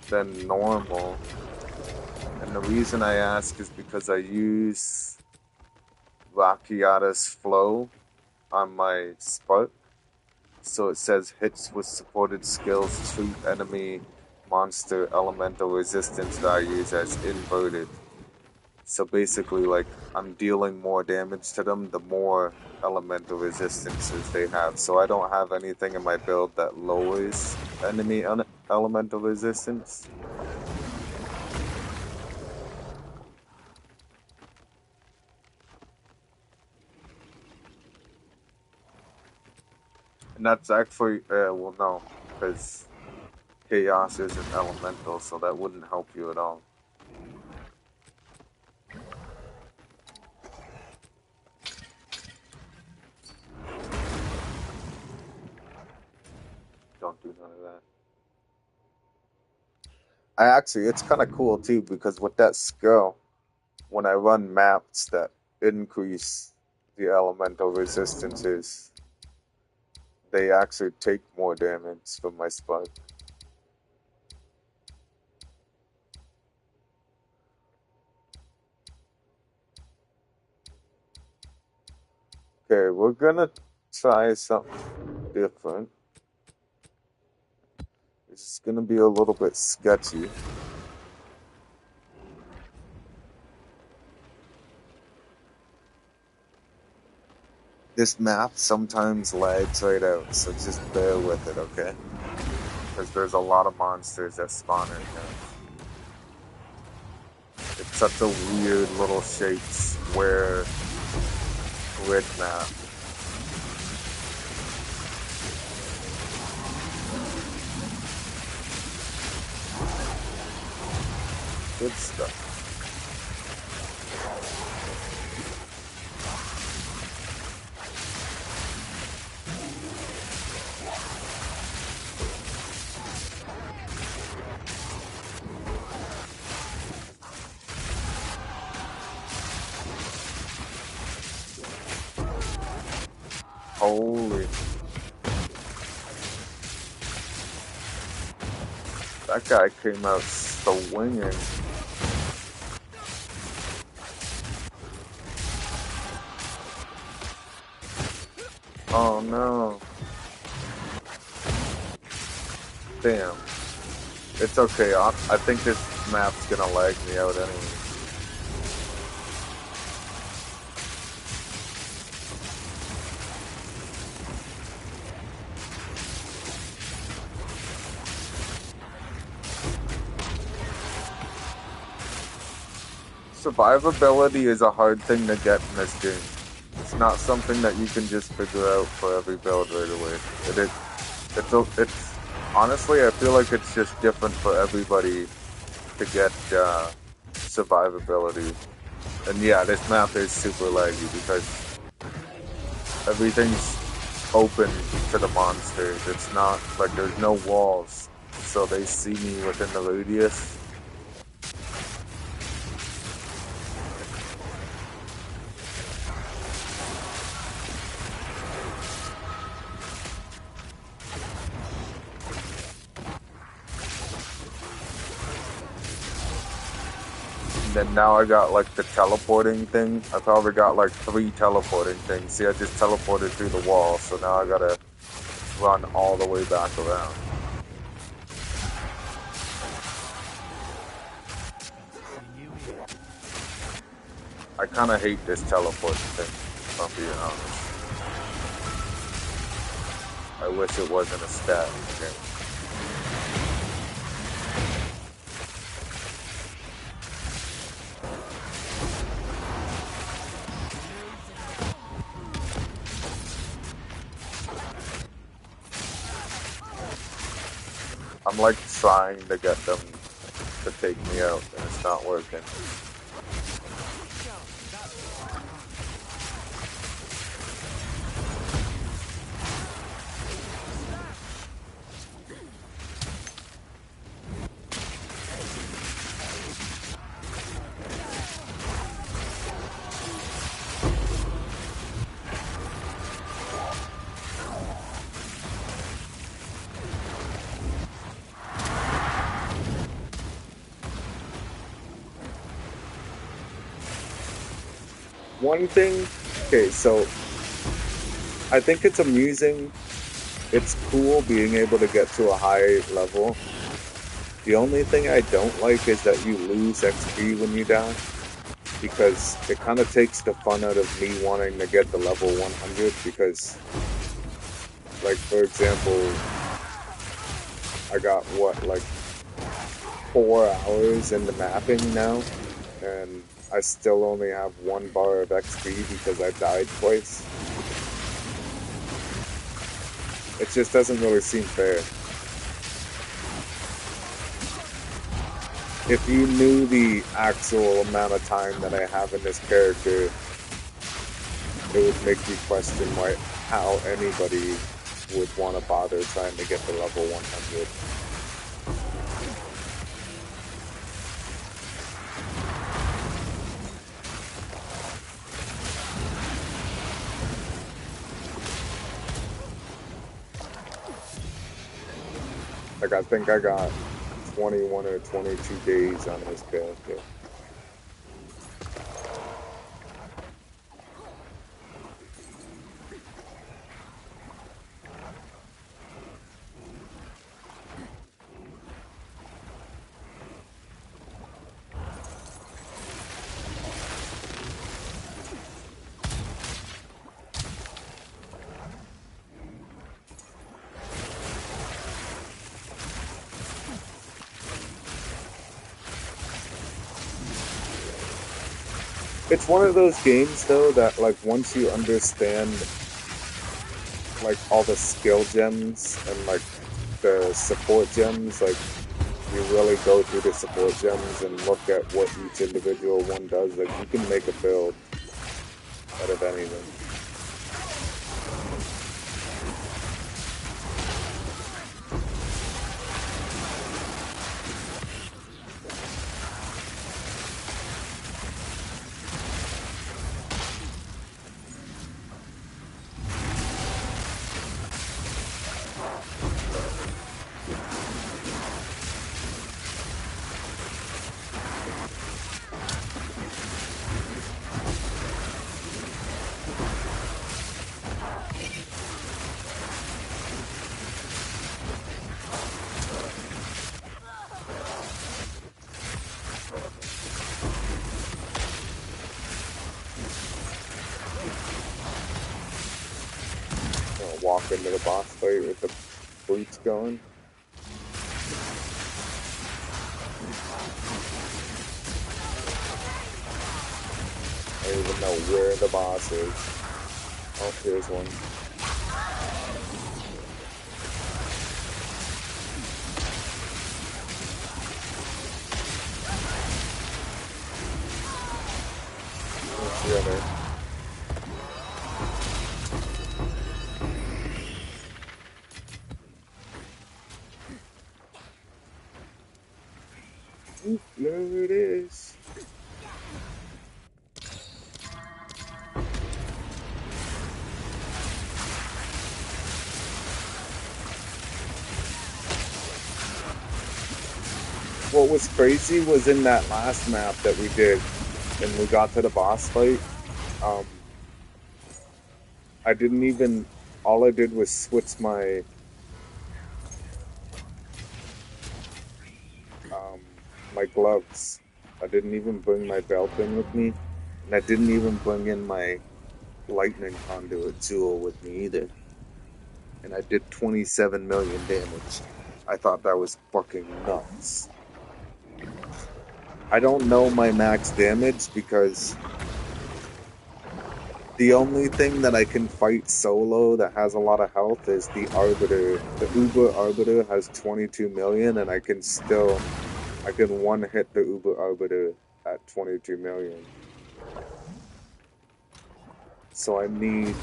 than normal. And the reason I ask is because I use Rakiata's Flow on my Spark. So it says hits with supported skills treat enemy monster elemental resistance values as inverted. So basically, like, I'm dealing more damage to them the more elemental resistances they have. So I don't have anything in my build that lowers enemy elemental resistance. And that's actually, well, no, because Chaos isn't elemental, so that wouldn't help you at all. Don't do none of that. It's kind of cool too, because with that skill, when I run maps that increase the elemental resistances, they actually take more damage from my Spark. Okay, we're gonna try something different. It's gonna be a little bit sketchy. This map sometimes lags right out, so just bear with it, okay? Because there's a lot of monsters that spawn in here. It's such a weird little shaped square grid map. Good stuff. Holy. That guy came out swinging. Oh no. Damn. It's okay. I think this map's gonna lag me out anyway. Survivability is a hard thing to get in this game. It's not something that you can just figure out for every build right away. It's honestly, I feel like it's just different for everybody to get survivability. And yeah, this map is super laggy because everything's open to the monsters. It's not like there's no walls, so they see me within the radius. And then now I got like the teleporting thing. I probably got like 3 teleporting things. See, I just teleported through the wall, so now I gotta run all the way back around. I kind of hate this teleporting thing, if I'm being honest. I wish it wasn't a stat in the game. I'm like trying to get them to take me out, and it's not working. One thing, okay, so I think it's amusing. It's cool being able to get to a high level. The only thing I don't like is that you lose XP when you die, because it kind of takes the fun out of me wanting to get the level 100, because, like, for example, I got, what, like 4 hours into mapping now, and I still only have 1 bar of XP because I died twice. It just doesn't really seem fair. If you knew the actual amount of time that I have in this character, it would make you question how anybody would want to bother trying to get to level 100. Like, I think I got 21 or 22 days on this character. It's one of those games, though, that, like, once you understand, like, all the skill gems and, like, the support gems, like, you really go through the support gems and look at what each individual one does, like, you can make a build out of anything. Walk into the boss fight with the boots going. I don't even know where the boss is. Oh, here's one. Where's the other? Oop, there it is. What was crazy was in that last map that we did, and we got to the boss fight, I didn't even, all I did was switch my gloves. I didn't even bring my belt in with me, and I didn't even bring in my lightning conduit jewel with me either. And I did 27 million damage. I thought that was fucking nuts. I don't know my max damage because the only thing that I can fight solo that has a lot of health is the Arbiter. The Uber Arbiter has 22 million, and I can one hit the Uber Arbiter at 22 million. So I need... This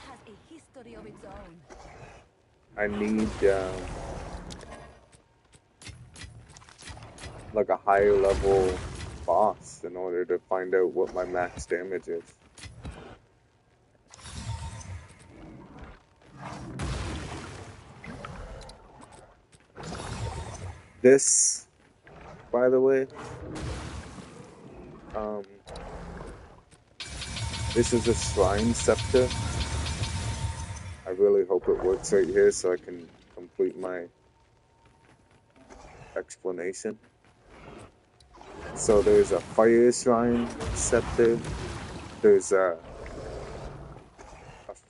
has a history of its own. I need, like a higher level boss in order to find out what my max damage is. This, by the way, This is a shrine scepter. I really hope it works right here so I can complete my explanation. So there's a fire shrine scepter. There's a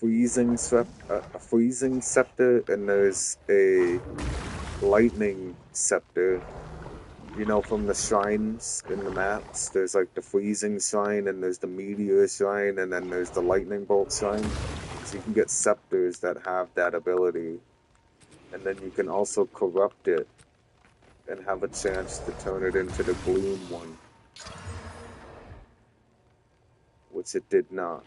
freezing scepter, and there's a lightning scepter. You know, from the shrines in the maps, there's like the freezing shrine, and there's the meteor shrine, and then there's the lightning bolt shrine. So you can get scepters that have that ability, and then you can also corrupt it and have a chance to turn it into the gloom one, which it did not.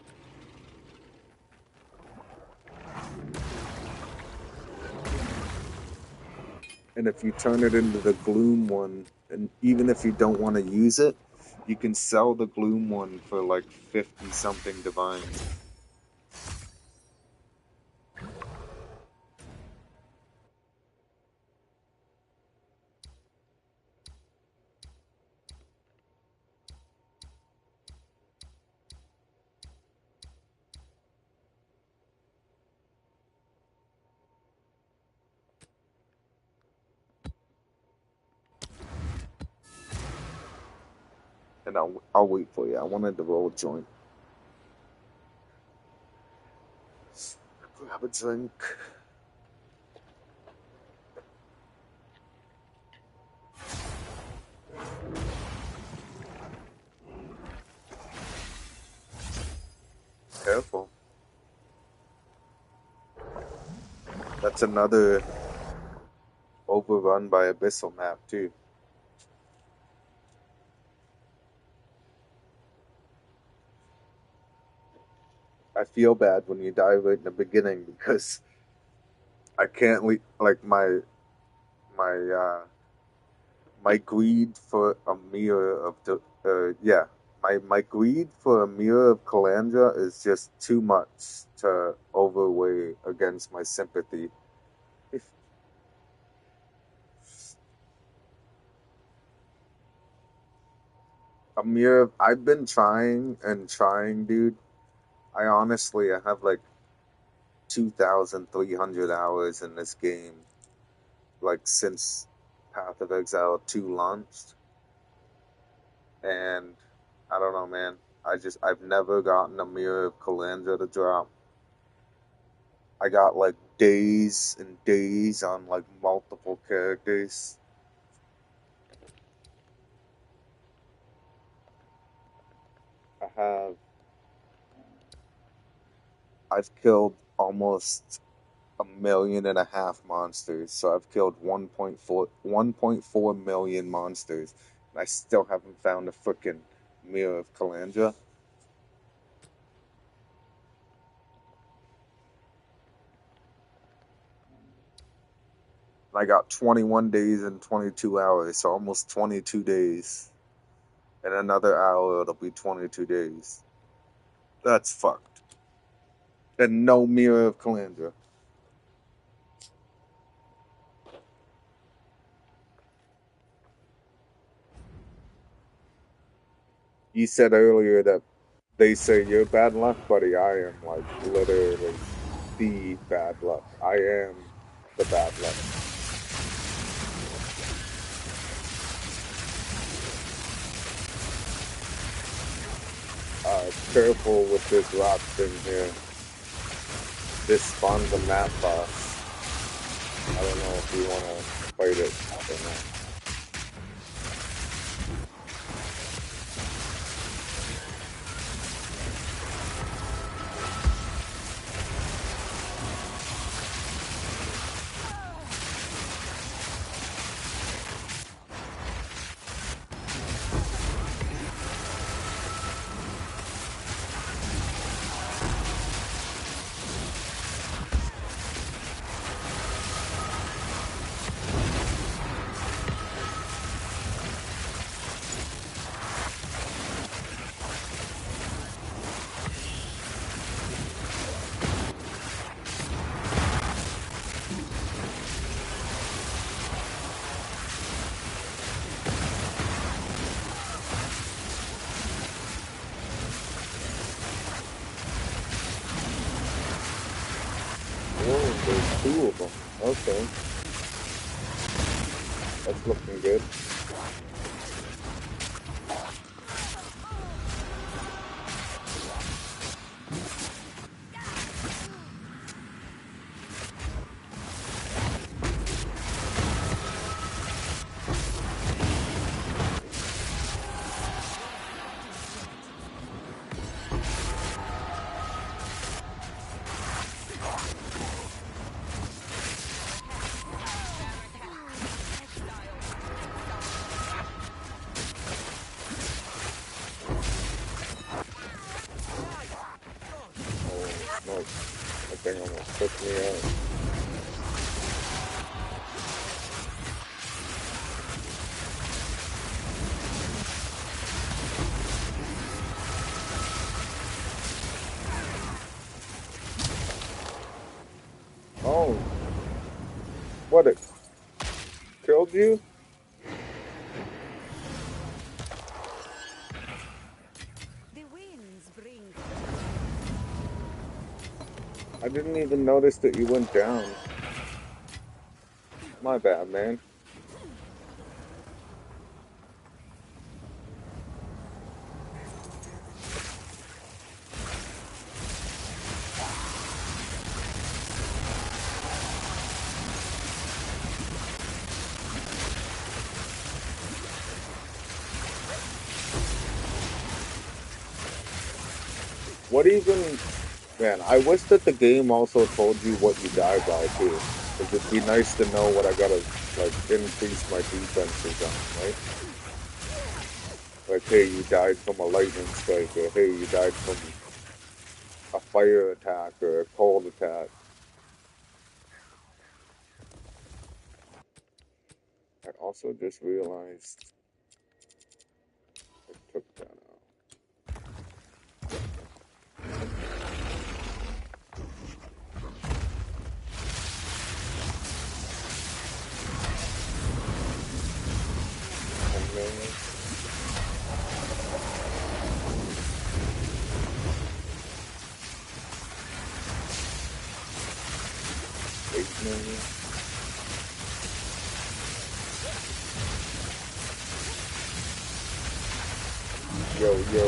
And if you turn it into the gloom one, and even if you don't want to use it, you can sell the gloom one for like 50 something divines. And I'll wait for you. I wanted to roll a joint. Grab a drink. Careful. That's another overrun by Abyssal map too. I feel bad when you die right in the beginning because I can't like my my greed for a mirror of the my greed for a mirror of Calandra is just too much to overweigh against my sympathy. A mirror, I've been trying and trying, dude. I have like 2,300 hours in this game, like since Path of Exile 2 launched. And I don't know, man. I've never gotten a Mirror of Calandra to drop. I got like days and days on like multiple characters. I've killed almost 1.5 million monsters. So I've killed 1.4 million monsters. And I still haven't found a frickin' Mirror of Calandra. I got 21 days and 22 hours, so almost 22 days. In another hour, it'll be 22 days. That's fucked. And no Mirror of Calandra. You said earlier that they say you're bad luck, buddy. I am like literally the bad luck. I am the bad luck. Careful with this rock thing here. This spawns a map boss. I don't know if you want to fight it or not. There's two of them. Okay, that's looking good. Oh, no. That thing almost took me out. Oh, what, it killed you? The winds bring. I didn't even notice that you went down. My bad, man. What even, man, I wish that the game also told you what you die by too. Because it'd be nice to know what I gotta, like, increase my defenses on, right? Like, hey, you died from a lightning strike, or hey, you died from a fire attack or a cold attack. I also just realized I took that out. And then, 8 million. Yo, yo,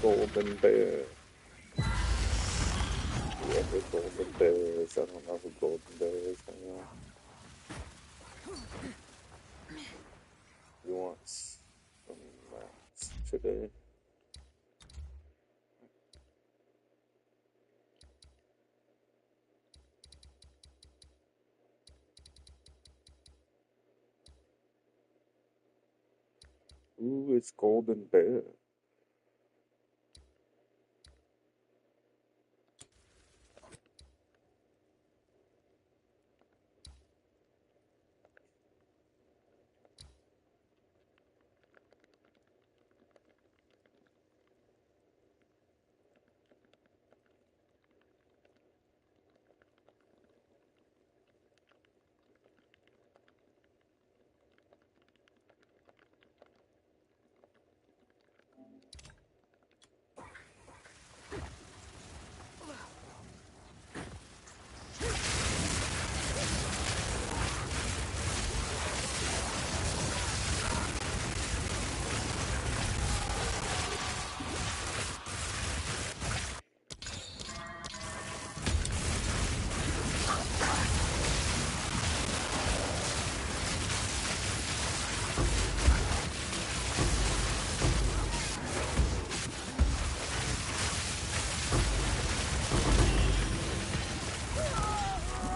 golden bear. Whoever golden bear is, I don't know who golden bear is. Hang on. He wants some mats today. Ooh, it's golden bear.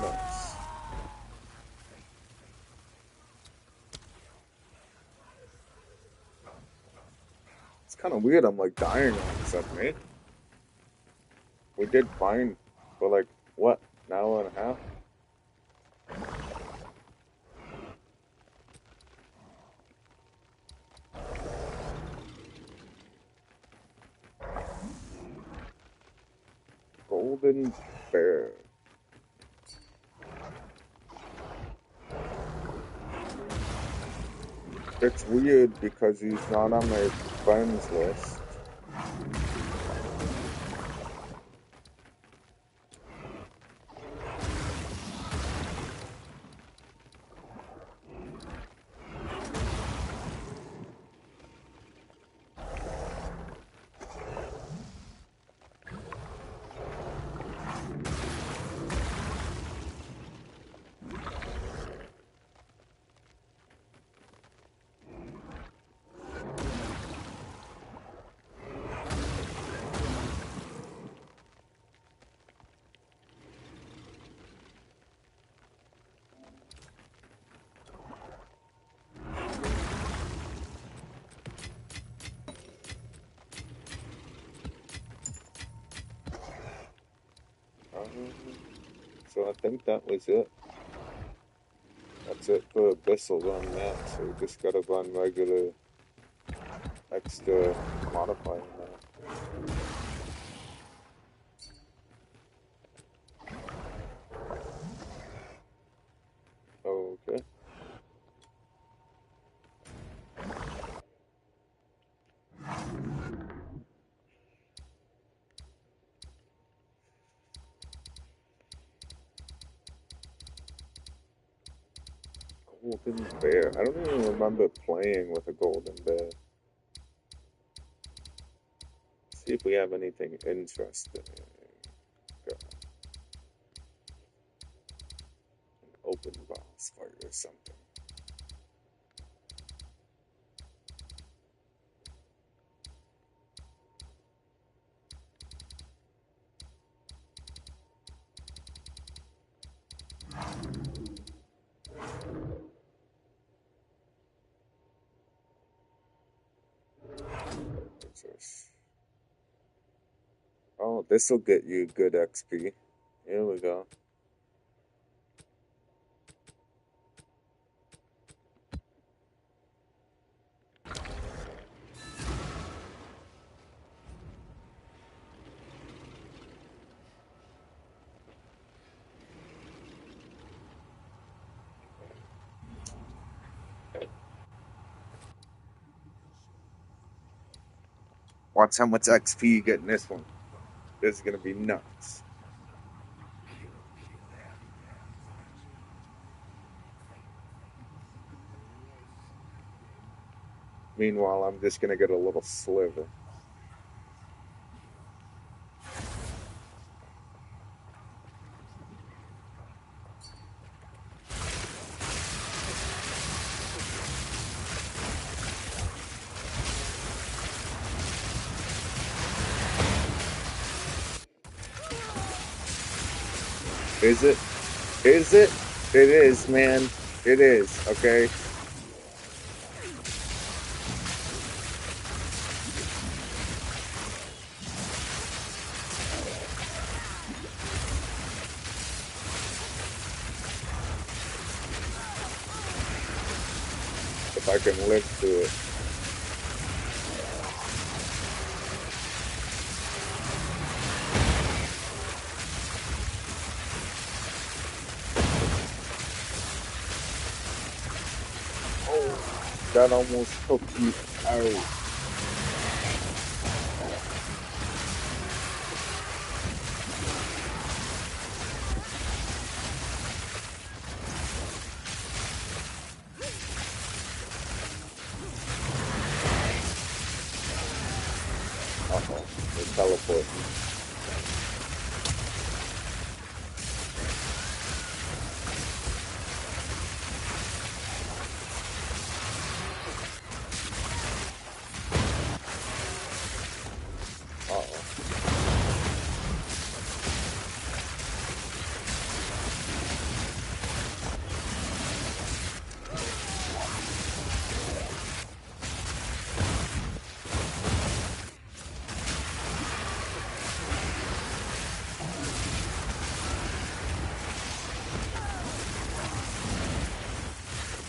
Nice. It's kind of weird. I'm like dying all of a sudden, eh? We did fine for like, what, an hour and a half? Golden bear. It's weird because he's not on my friends list. So I think that was it. That's it for Abyssal run now. So we just gotta run regular extra modifier now. Okay. Golden bear. I don't even remember playing with a golden bear. See if we have anything interesting. Got an open boss fight or something. What's this? Oh, this will get you good XP. Here we go. Watch how much XP you get in this one. This is gonna be nuts. Meanwhile, I'm just gonna get a little sliver. Is it? Is it? It is, man. It is, okay? If I can live through it. Oh, that almost took you out. Uh-oh, they're teleporting. Uh-oh.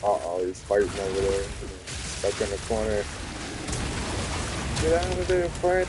Uh-oh, he's fighting over there. Stuck in the corner. Get out of there, friend.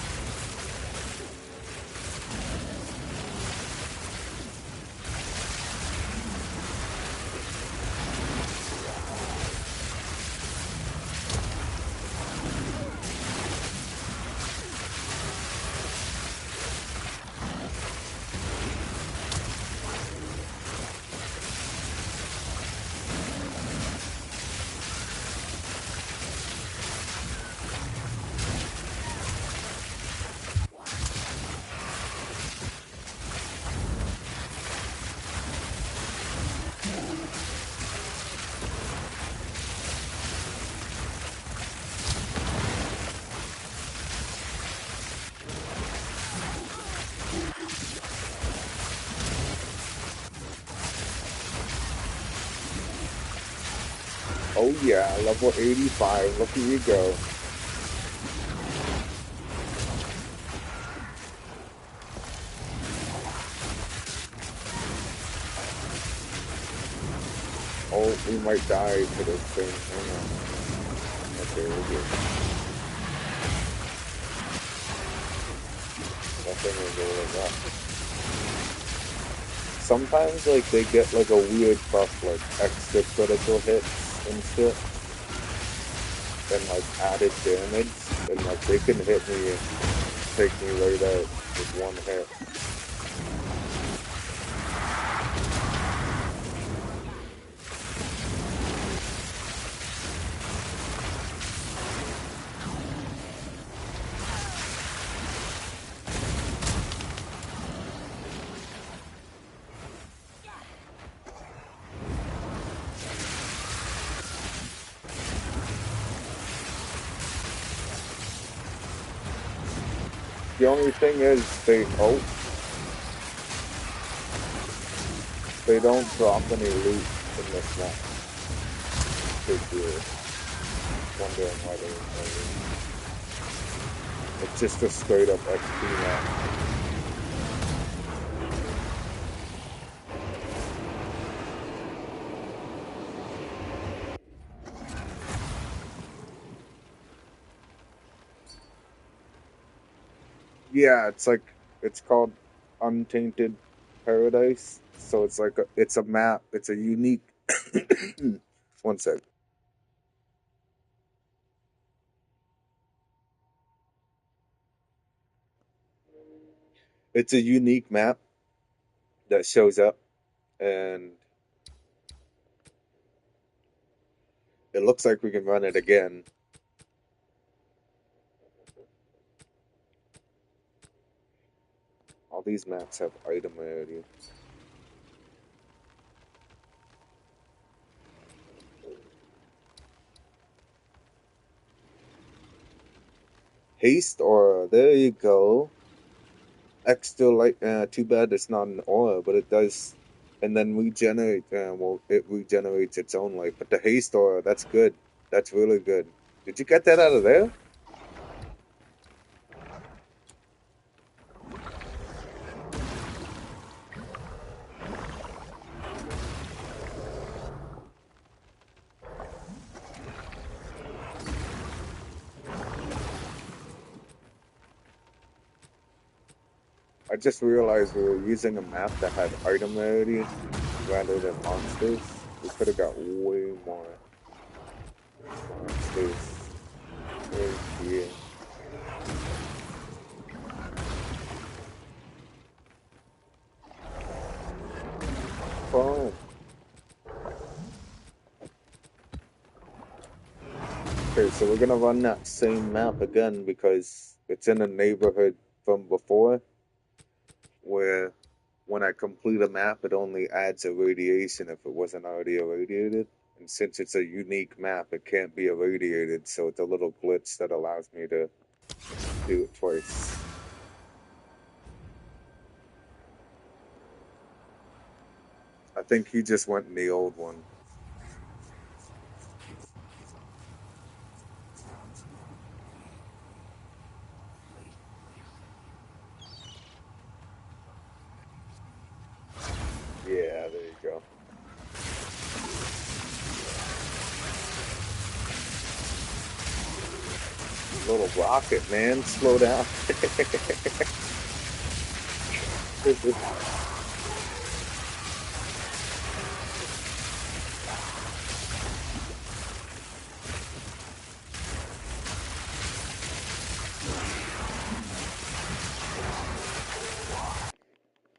Oh yeah, level 85. Look at you go. Oh, we might die to this thing. Hang on. Okay, we're good. That thing is really rough. Sometimes, like, they get, like, a weird buff, like, extra critical hits and shit. And, like, added damage. And, like, they can hit me and take me right out with one hit. The only thing is, they don't drop any loot in this map. If you're wondering why they don't loot. It's just a straight up XP map. Yeah, it's called Untainted Paradise. So it's like it's a map. It's a unique. One sec. It's a unique map that shows up, and it looks like we can run it again. All these maps have item rarity. Haste aura, there you go. Extra light. Too bad it's not an aura, but it does. And then regenerate. Well, it regenerates its own life. But the haste aura, that's good. That's really good. Did you get that out of there? I just realized we were using a map that had item rarity rather than monsters. We could have got way more monsters. Right here. Boom. Okay, so we're gonna run that same map again because it's in a neighborhood from before where when I complete a map, it only adds a radiation if it wasn't already irradiated. And since it's a unique map, it can't be irradiated, so it's a little glitch that allows me to do it twice. I think he just went in the old one. Yeah, there you go. Little rocket, man. Slow down.